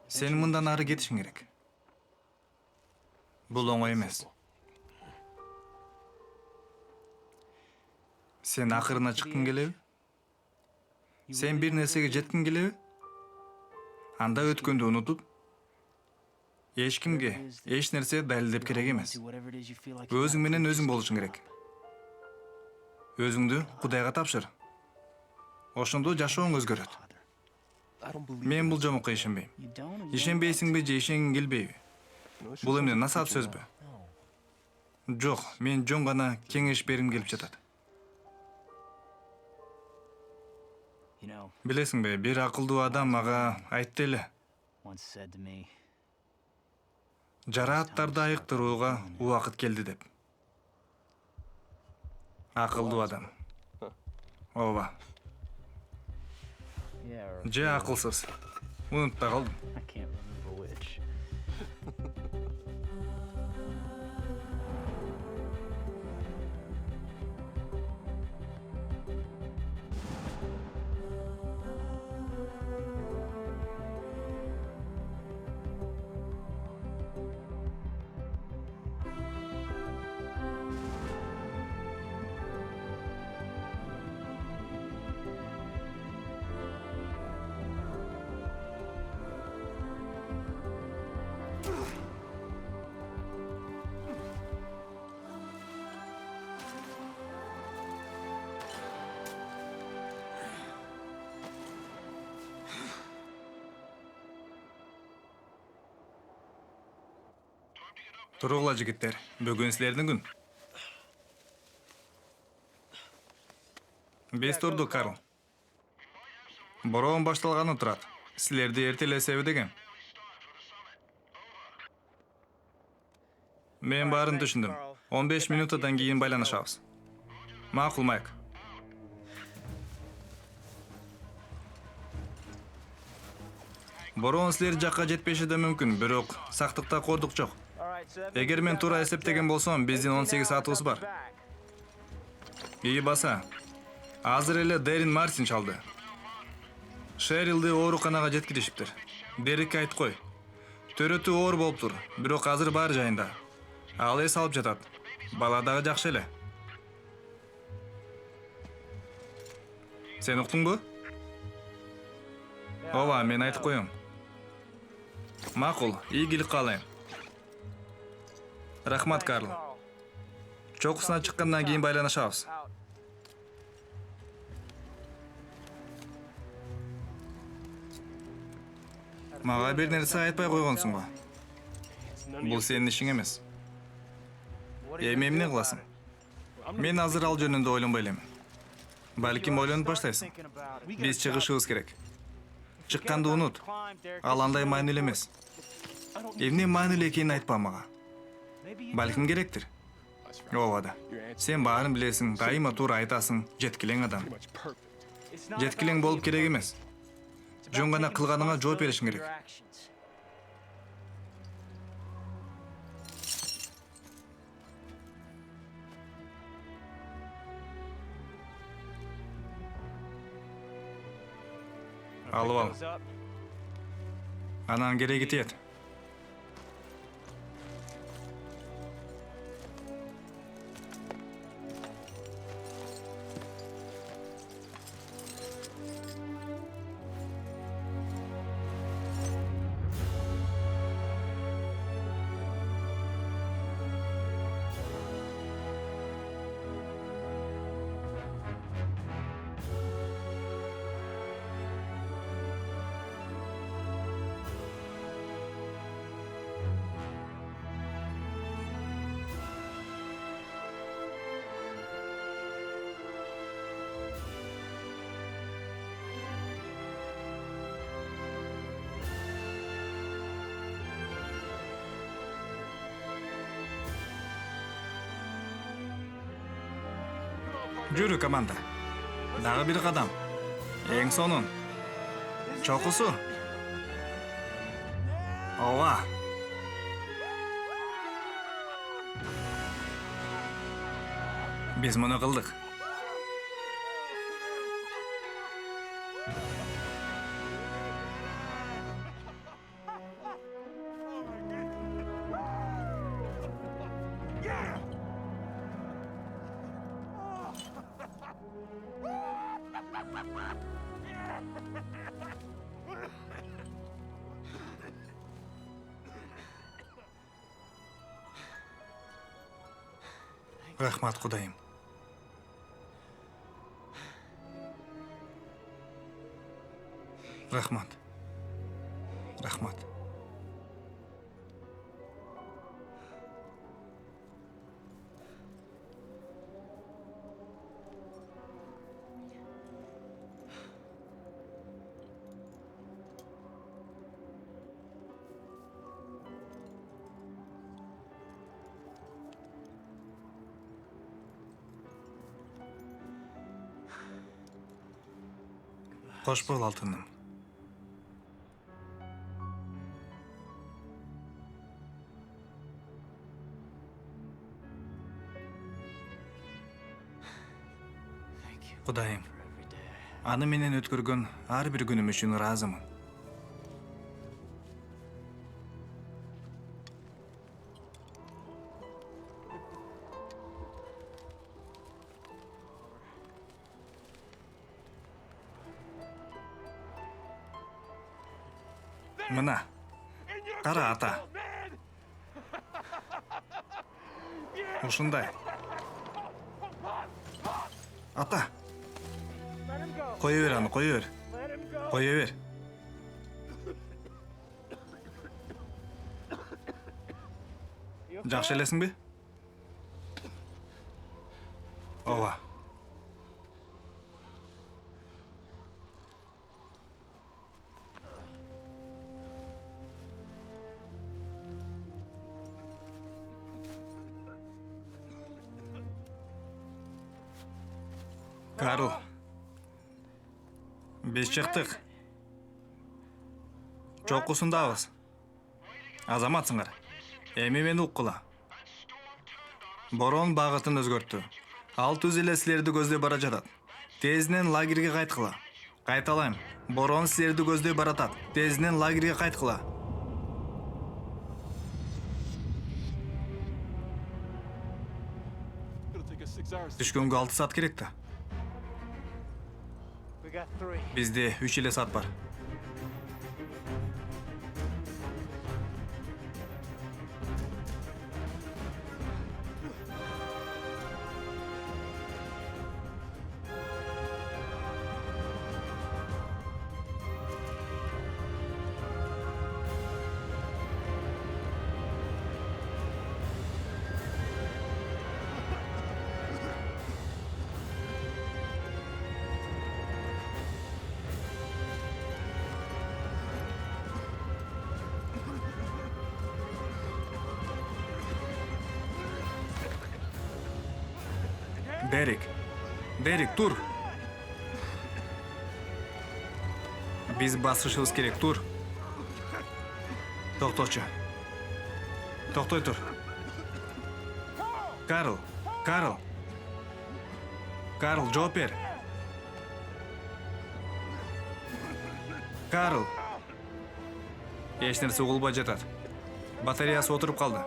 Сен мындан ары кетишиң керек. Бул оңой эмес. Сен акырына чыккың келеби? Сен бир нерсеге жеткиң келеби? Анда өткөндү унутуп, эч кимге эч нерсе далилдеп керек эмес. Өзүң менен өзүң болушуң керек. Өзүңдү Кудайга тапшыр. Ошондо жашооң өзгөрөт. Мен бул жомокко ишенбейм. Ишенбейсиңби же ишенгиң келбейби? Бул эмне насаап сөзбү? Жок, мен жөн гана кеңеш бергим келип жатат. Билесиңби, бир акылдуу адам мага айтты эле. Жарааттарды айыктырууга убакыт келди деп. Акылдуу адам. Ооба. Же акылсыз. Унутпай калдым. Туругула жигиттер, бүгүн силердин күн. Биз турдук, Карл. Бороон башталганы турат. Силерди эртелесеби деген. Мен баарын түшүндүм. 15 минутадан кийин байланышабыз. Макул, Майк. Бороон силер жакка жетпеши да мүмкүн, бирок сактыкта кордук жок. Эгер мен туура эсептеген болсом, биздин 18 саатыбыз бар. Баса. Азыр эле Дерин Мартин чалды. Шерилди ооруканага жеткиришиптир. Дерекке айтып кой. Төрөтү оор болуптур, бирок азыр баары жайында. Ал эс алып жатат. Бала дагы жакшы эле. Сен уктуңбу? Ооба, мен айтып коем. Макул, ийгилик каалайм. Рахмат, Карл. Чокусуна чыккандан кийин байланышабыз. Мага бир нерсе айтпай койгонсуң го. Бул сенин ишиң эмес. Эми эмне кыласың? Мен азыр ал жөнүндө ойлонбой элем. Балким ойлонуп баштайсың. Биз чыгышыбыз керек. Чыкканды унут. Ал андай маанилүү эмес. Эмне маанилүү экенин айтпа мага. Балким керектир. Ооба да. Сен баарын билесиң, дайыма туура айтасың, жеткилең адам. Жеткилең болуп керек эмес. Жөн гана кылганыңа жооп беришиң керек. Алып ал. Анан кереги тиет. Жүрү, команда. Дагы бир кадам. Эң сонун. Чокусу. Ооба. Биз муну кылдык. Рахмат, Кудайым. Рахмат. Рахмат. Хош бол, алтыным. Кудайым, аны менен өткөргөн ар бир күнүм үчүн ыраазымын. Мына, кара ата. Ушундай. Ата. Кое бер аны, кое бер. Кое бер. Жакшы элесиңби? Ооба. Карл. Биз чыктык. Чокусундабыз. Азаматсыңар. Эми мени уккула. Борон багытын өзгөрттү. Ал түз эле силерди көздөй бара жатат. Тезинен лагерге кайткыла. Кайталайм. Борон силерди көздөй баратат. Тезинен лагерге кайткыла. Түшкөнгө 6 саат керек да. Бизде 3 эле саат бар. Дерек, тур. Биз басышыбыз керек, тур. Токточу. Токтой тур. Карл, жооп бер. Карл. Эч нерсе угулбай жатат. Батареясы отуруп калды.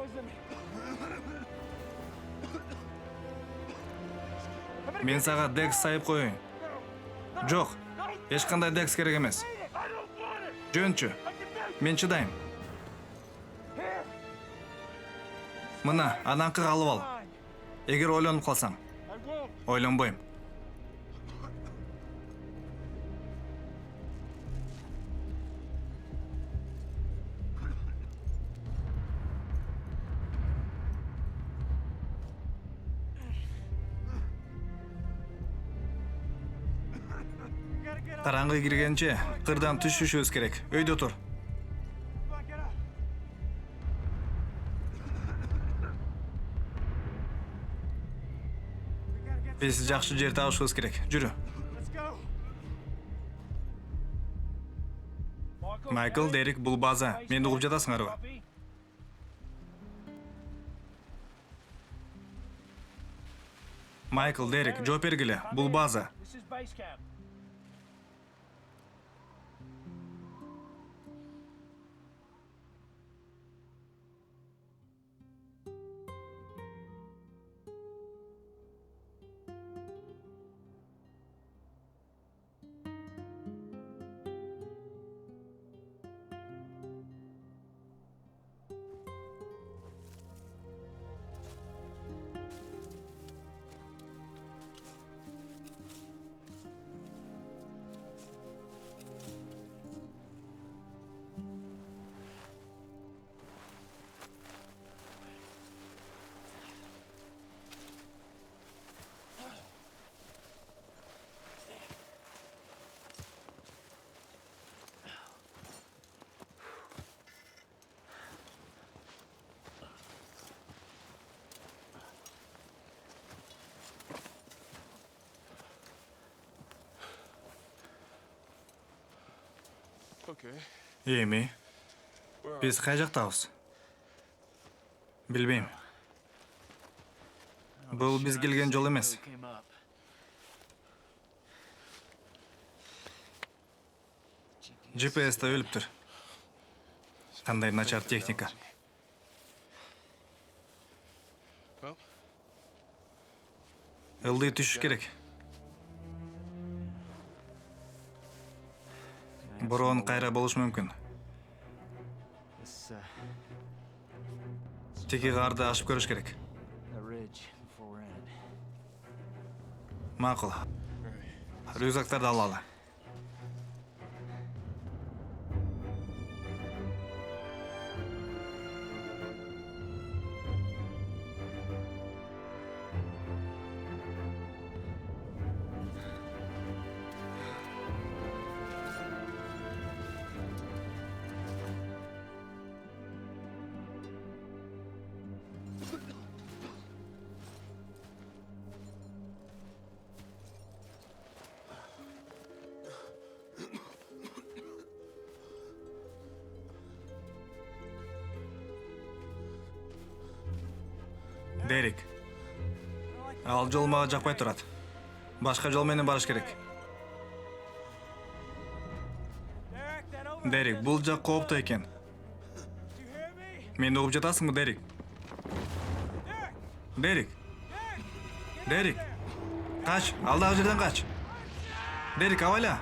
Мен сага Декс сайып коюн. Жок, эч кандай Декс керек эмес. Жөнчү, мен чыдайм. Мына, ананкы алып ал. Эгер ойлонуп калсаң. Ойлонбойм. Караңгы киргенче кырдан түшүшүбүз керек. Өйдө тур. Биз жакшы жер табышыбыз керек. Жүрү. Майкл, Дерек, бул база. Мени угуп жатасыңарбы? Майкл, Дерек, жооп бергиле. Бул база. Эми, биз кай жактабыз? Билбейм. Бул биз келген жол эмес. GPS да өлүптүр. Кандай начар техника. Ылдый түшүш керек. Борон кайра болуш мүмкүн. Тиги карды ашып көрүш керек. Макул. Рюкзактарды алалы. Дерек. Ал жол мага жакпай турат. Башка жол менен барыш керек. Дерек, бул жак кооптуу экен. Мени угуп жатасыңбы, Дерек? Дерек. Дерек. Кач, алдагы жерден кач. Дерек, абайла.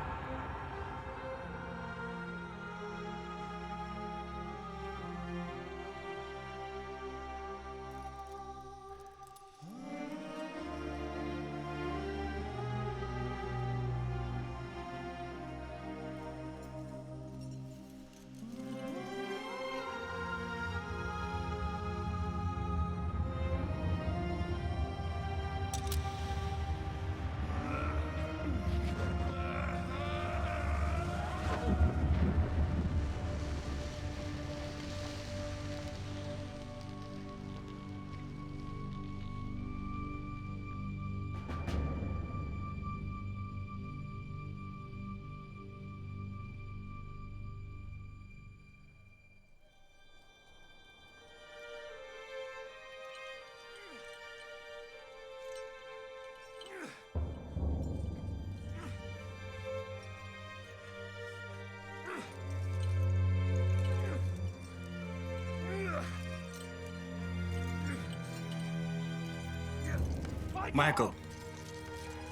Майкл,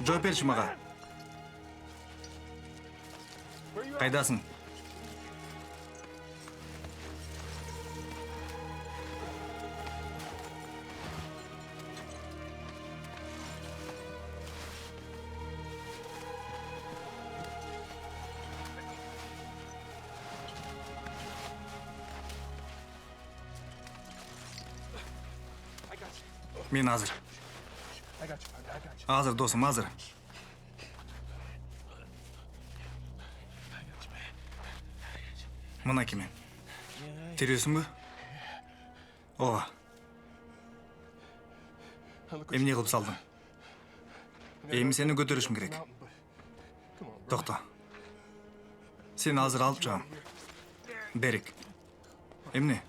жооп берчи мага. Кайдасың? Мен азыр. Азыр, досым, азыр. Мына кемен. Тирүүсүңбү? Ооба. Эмне кылып салдың? Эми сени көтөрүшүм керек. Токто. Сени азыр алып чыгам. Дерек. Эмне?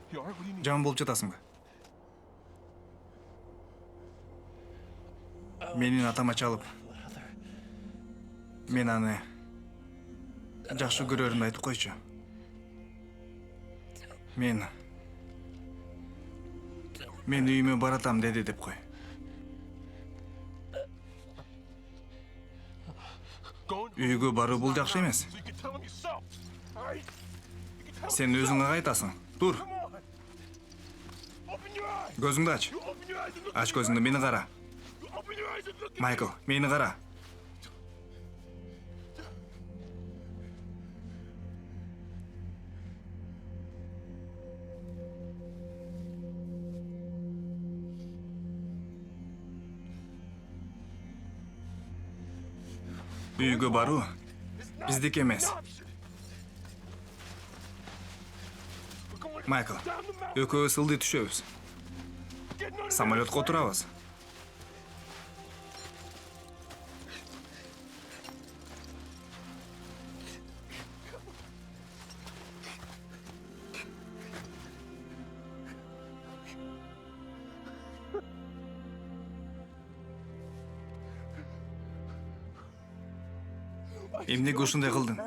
Жаман болуп жатасыңбы? Менин атама чалып, мен аны жакшы көрөрүмдү айтып койчу. Мен үйүмө баратам деди деп кой. Үйгө баруу бул жакшы эмес. Сен өзүңө айтасың. Тур. Көзүңдү ач. Ач көзүңдү, мени кара. Майкл, мени кара. Үйгө баруу биздики эмес. Майкл, экөөбүз ылдый түшөбүз. Самолетко отурабыз. Эмнеге ушундай кылдың?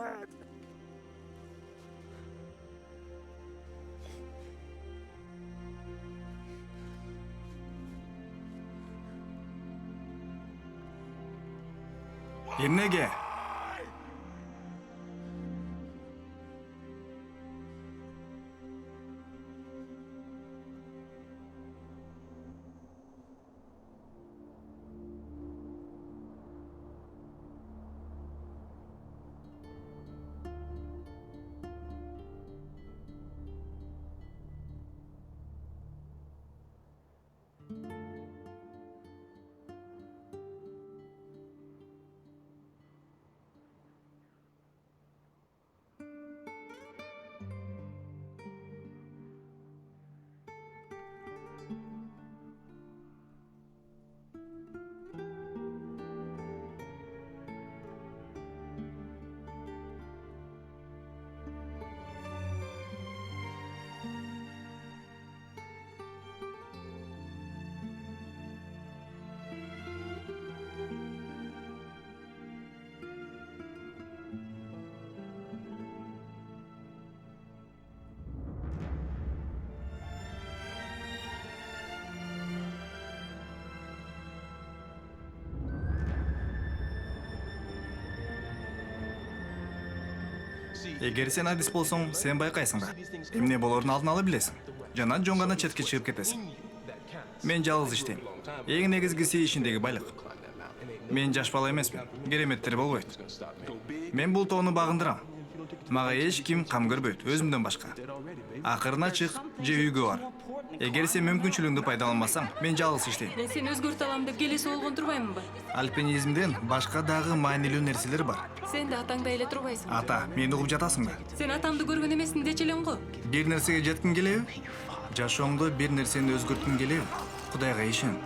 Эмнеге? Эгер сен адис болсоң, сен байкайсың да. Эмне болорун алдын ала билесиң. Жана жөн гана четке чыгып кетесиң. Мен жалгыз иштейм. Эң негизгиси ишиндеги байлык. Мен жаш бала эмесмин. Кереметтер болбойт. Мен бул тоону багындырам. Мага эч ким кам көрбөйт, өзүмдөн башка. Акырына чык, же үйгө бар. Эгер сен мүмкүнчүлүгүңдү пайдаланмасаң, мен жалгыз иштейм. Мен сени өзгөртө алам деп келиси болгон турбаймынбы? Альпинизмден башка дагы маанилүү нерселер бар. Сен да атаңдай эле турбайсың. Ата, мени угуп жатасың да. Сен атамды көргөн эмесмин дечи элем го. Бир нерсеге жеткиң келеби? Жашооңдо бир нерсени өзгөрткүң келеби? Кудайга ишен.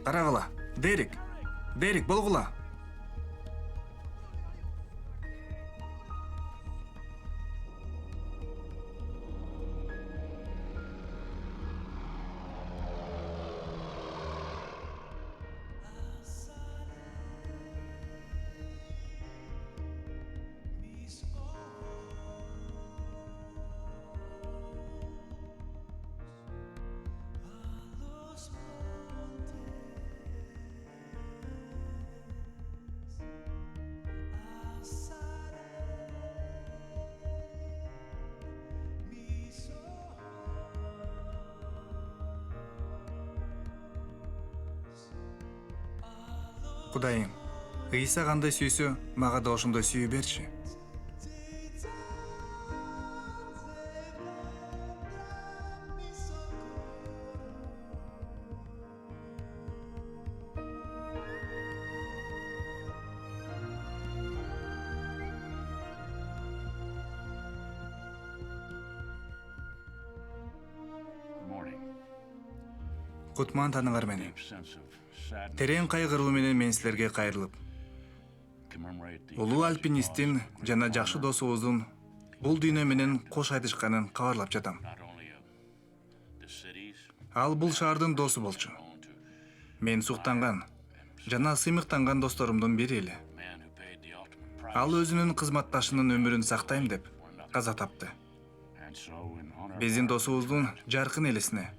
Карагыла, Дерек, болгула. Кудайым, Ыйса кандай сүйсө, мага да ошондой сүйүү берчи. Кутман тааныгар менен. Терең кайгыруу менен мен силерге кайрылып, улуу альпинисттин жана жакшы досубуздун бул дүйнө менен кош айтышканын кабарлап жатам. Ал бул шаардын досу болчу. Мен суктанган жана сыймыктанган досторумдун бири эле. Ал өзүнүн кызматташынын өмүрүн сактайм деп каза тапты. Биздин досубуздун жаркын элесине,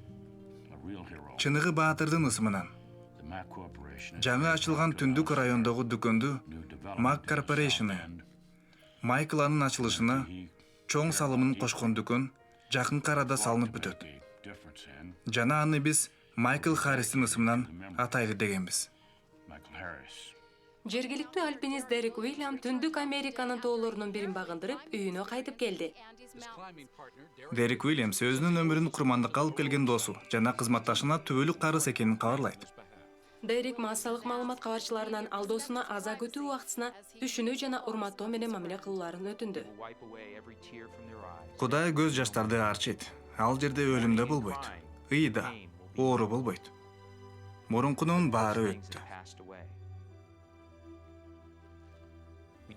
чыныгы баатырдын ысымынан жаңы ачылган түндүк райондогу дүкөндү Mac Corporation Майкл анын ачылышына чоң салымын кошкон дүкөн жакынкы арада салынып бүтөт. Жана аны биз Майкл Харристин ысымынан атайлы дегенбиз. Жергиликтүү альпинист Дерек Уильям Түндүк Американын тоолорунун бирин багындырып, үйүнө кайтып келди. Дерек Уильямс өзүнүн өмүрүн курмандыкка алып келген досу жана кызматташына түбөлүк карыз экенин кабарлайт. Дерек массалык маалымат кабарчыларынан ал досуна аза күтүү убактысына түшүнүү жана урматтоо менен мамиле кылууларын өтүндү. Кудай көз жаштарды арчыйт. Ал жерде өлүм да болбойт. Ый да, оору болбойт. Мурункунун баары өттү.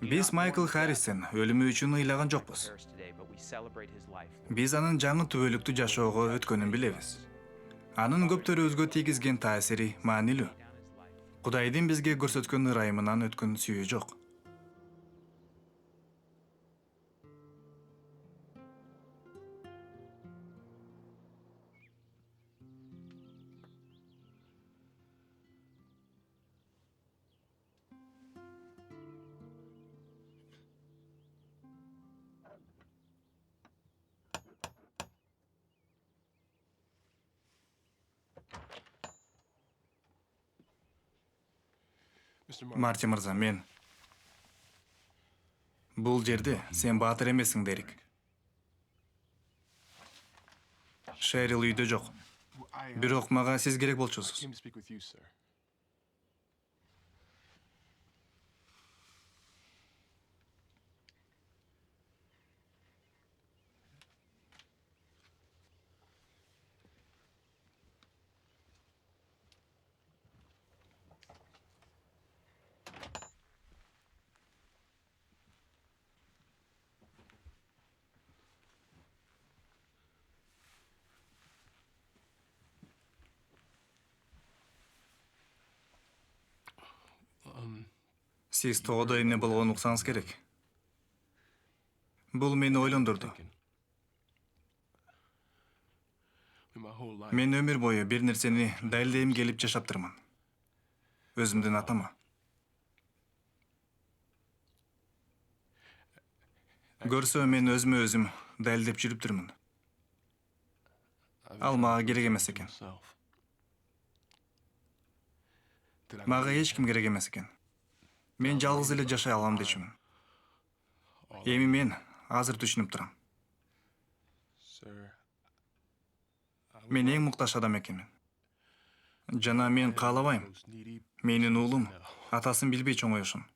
Биз Майкл Харристин өлүмү үчүн ыйлаган жокпуз. Биз анын жаңы түбөлүктүү жашоого өткөнүн билебиз. Анын көптөр өзгө тийгизген таасири маанилүү. Кудайдын бизге көрсөткөн ырайымынан өткөн сүйүү жок. Марти мырза, мен бул жерде сен баатыр эмессиң дерик. Шерил үйдө жок. Бирок мага сиз керек болчусуз. Сиз тоодо эмне болгонун уксаңыз керек. Бул мени ойлондурду. Мен өмүр бою бир нерсени далилдегим келип жашаптырмын. Өзүмдүн атама. Көрсө мен өзүмө өзүм далилдеп жүрүптүрмүн. Ал мага керек эмес экен. Мага эч ким керек эмес экен. Мен жалгыз эле жашай алам дечүмүн. Эми мен азыр түшүнүп турам. Мен эң муктаж адам экенмин. Жана мен каалабайм менин уулум атасын билбей чоңоюшун.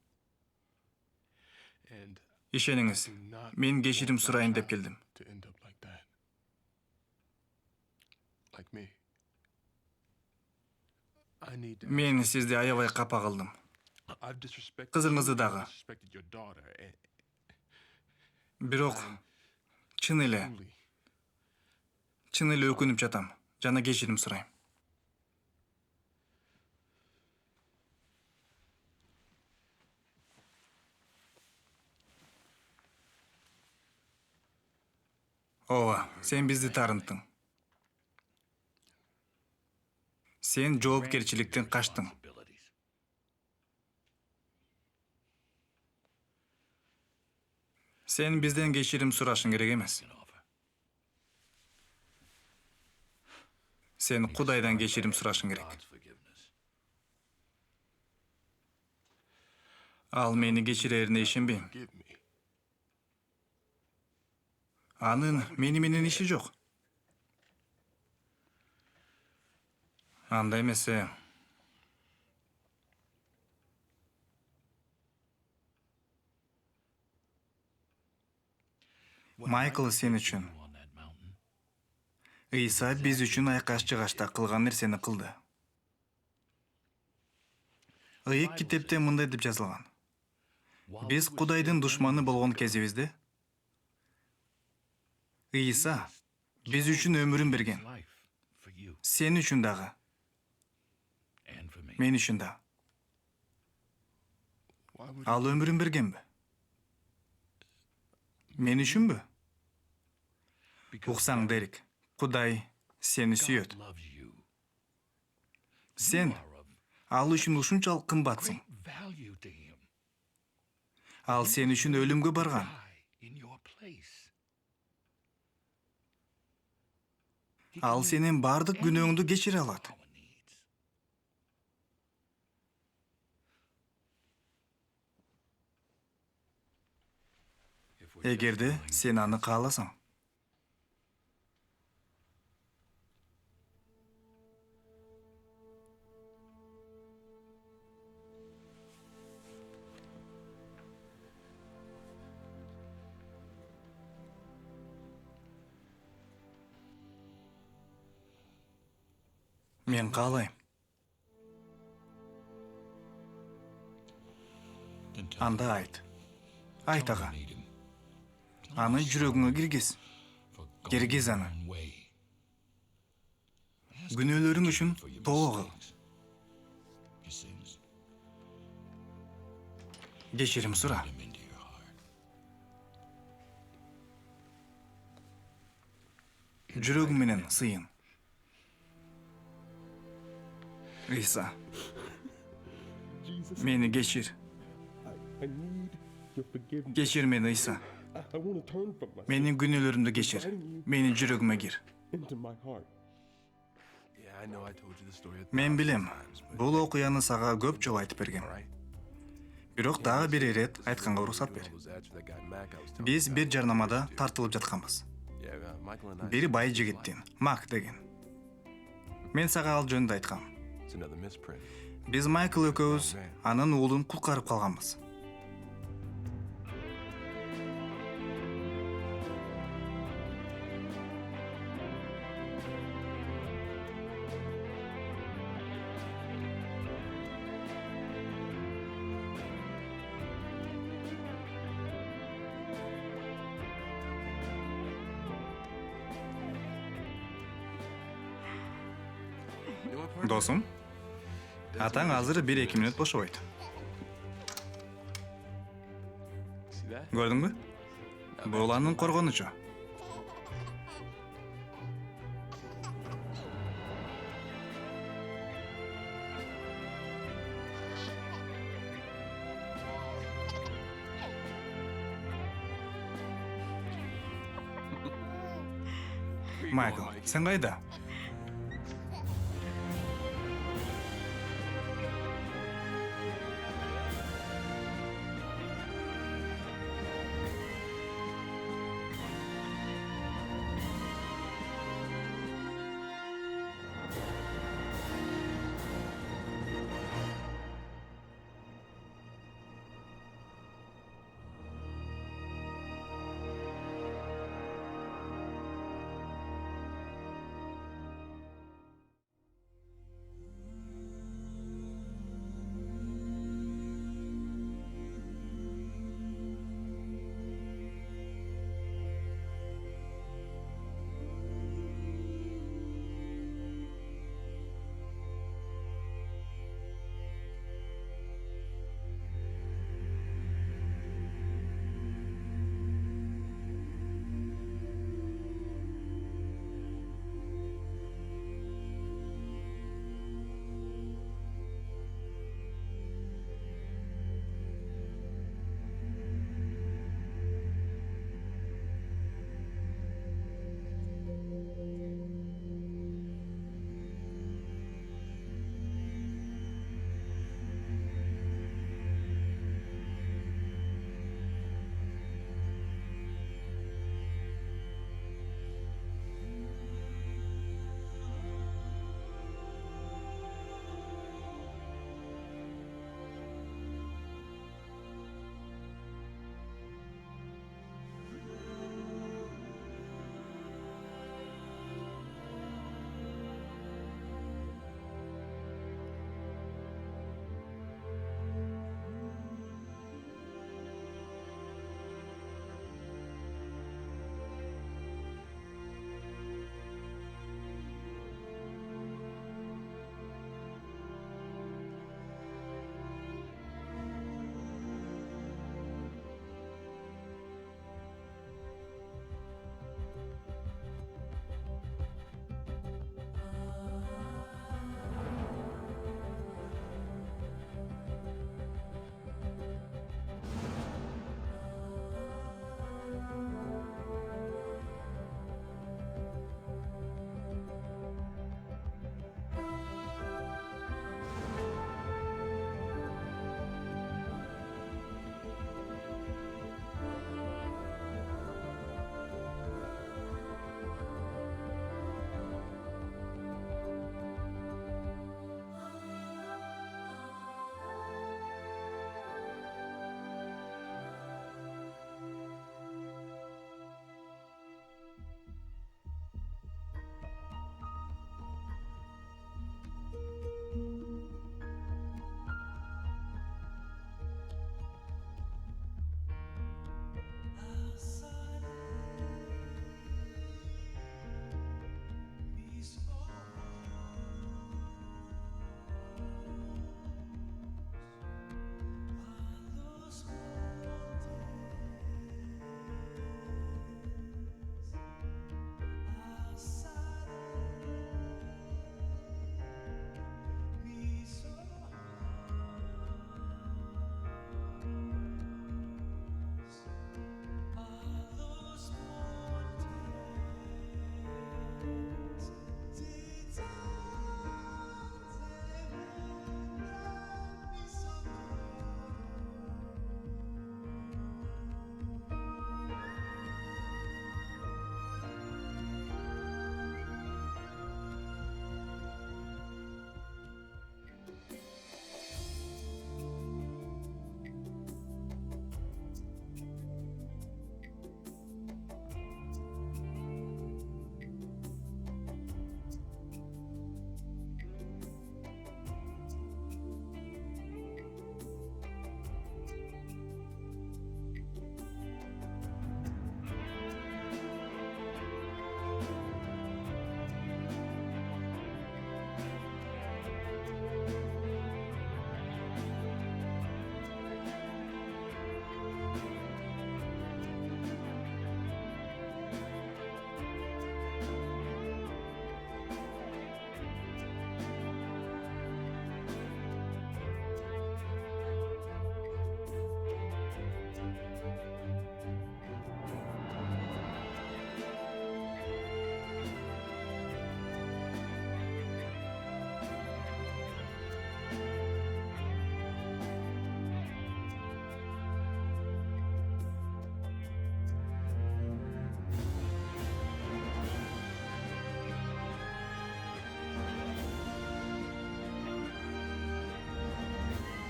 Ишениңиз, мен кечирим сурайын деп келдим. Мен сизди аябай капа кылдым. Кызыңызды дагы. Бирок чын эле өкүнүп жатам жана кечирим сурайм. Ооба, сен бизди таарынттың. Сен жоопкерчиликтен качтың. Сен бизден кечирим сурашың керек эмес. Сен Кудайдан кечирим сурашың керек. Ал мени кечирерине ишенбейм. Анын мени менен иши жок. Анда эмесе Майкл сен үчүн, Ыйса биз үчүн айкаш-чыгашта кылган нерсени кылды. Ыйык китепте мындай деп жазылган. Биз Кудайдын душманы болгон кезибизде Ыйса биз үчүн өмүрүн берген. Сен үчүн дагы, мен үчүн да. Ал өмүрүн бергенби? Мен үчүнбү? Уксаң Дерек, Кудай сени сүйөт. Сен ал үчүн ушунчалык кымбатсың. Ал сен үчүн өлүмгө барган. Ал сенин бардык күнөөңдү кечире алат. Эгерде сен аны кааласаң. Мен каалайм. Анда айт. Айт ага. Аны жүрөгүңө киргиз аны. Күнөөлөрүң үчүн тоого кыл. Кечирим сура. Жүрөгүм менен сыйын. Иса, мени кечир. Кечир мени, Иса. Менин күнөөлөрүмдү кечир. Менин жүрөгүмө кир. Мен билем, бул окуяны сага көп жолу айтып бергем. Бирок дагы бир ирет айтканга уруксат бер. Биз бир жарнамада тартылып жатканбыз. Бир бай жигиттин, Мак деген. Мен сага ал жөнүндө айткам. Биз Майкл экөөбүз анын уулун куткарып калганбыз. Досум, атаң азыр 1-2 мүнөт бошобойт. Көрдүңбү? Бул анын коргонучу. Майкл, сен кайда?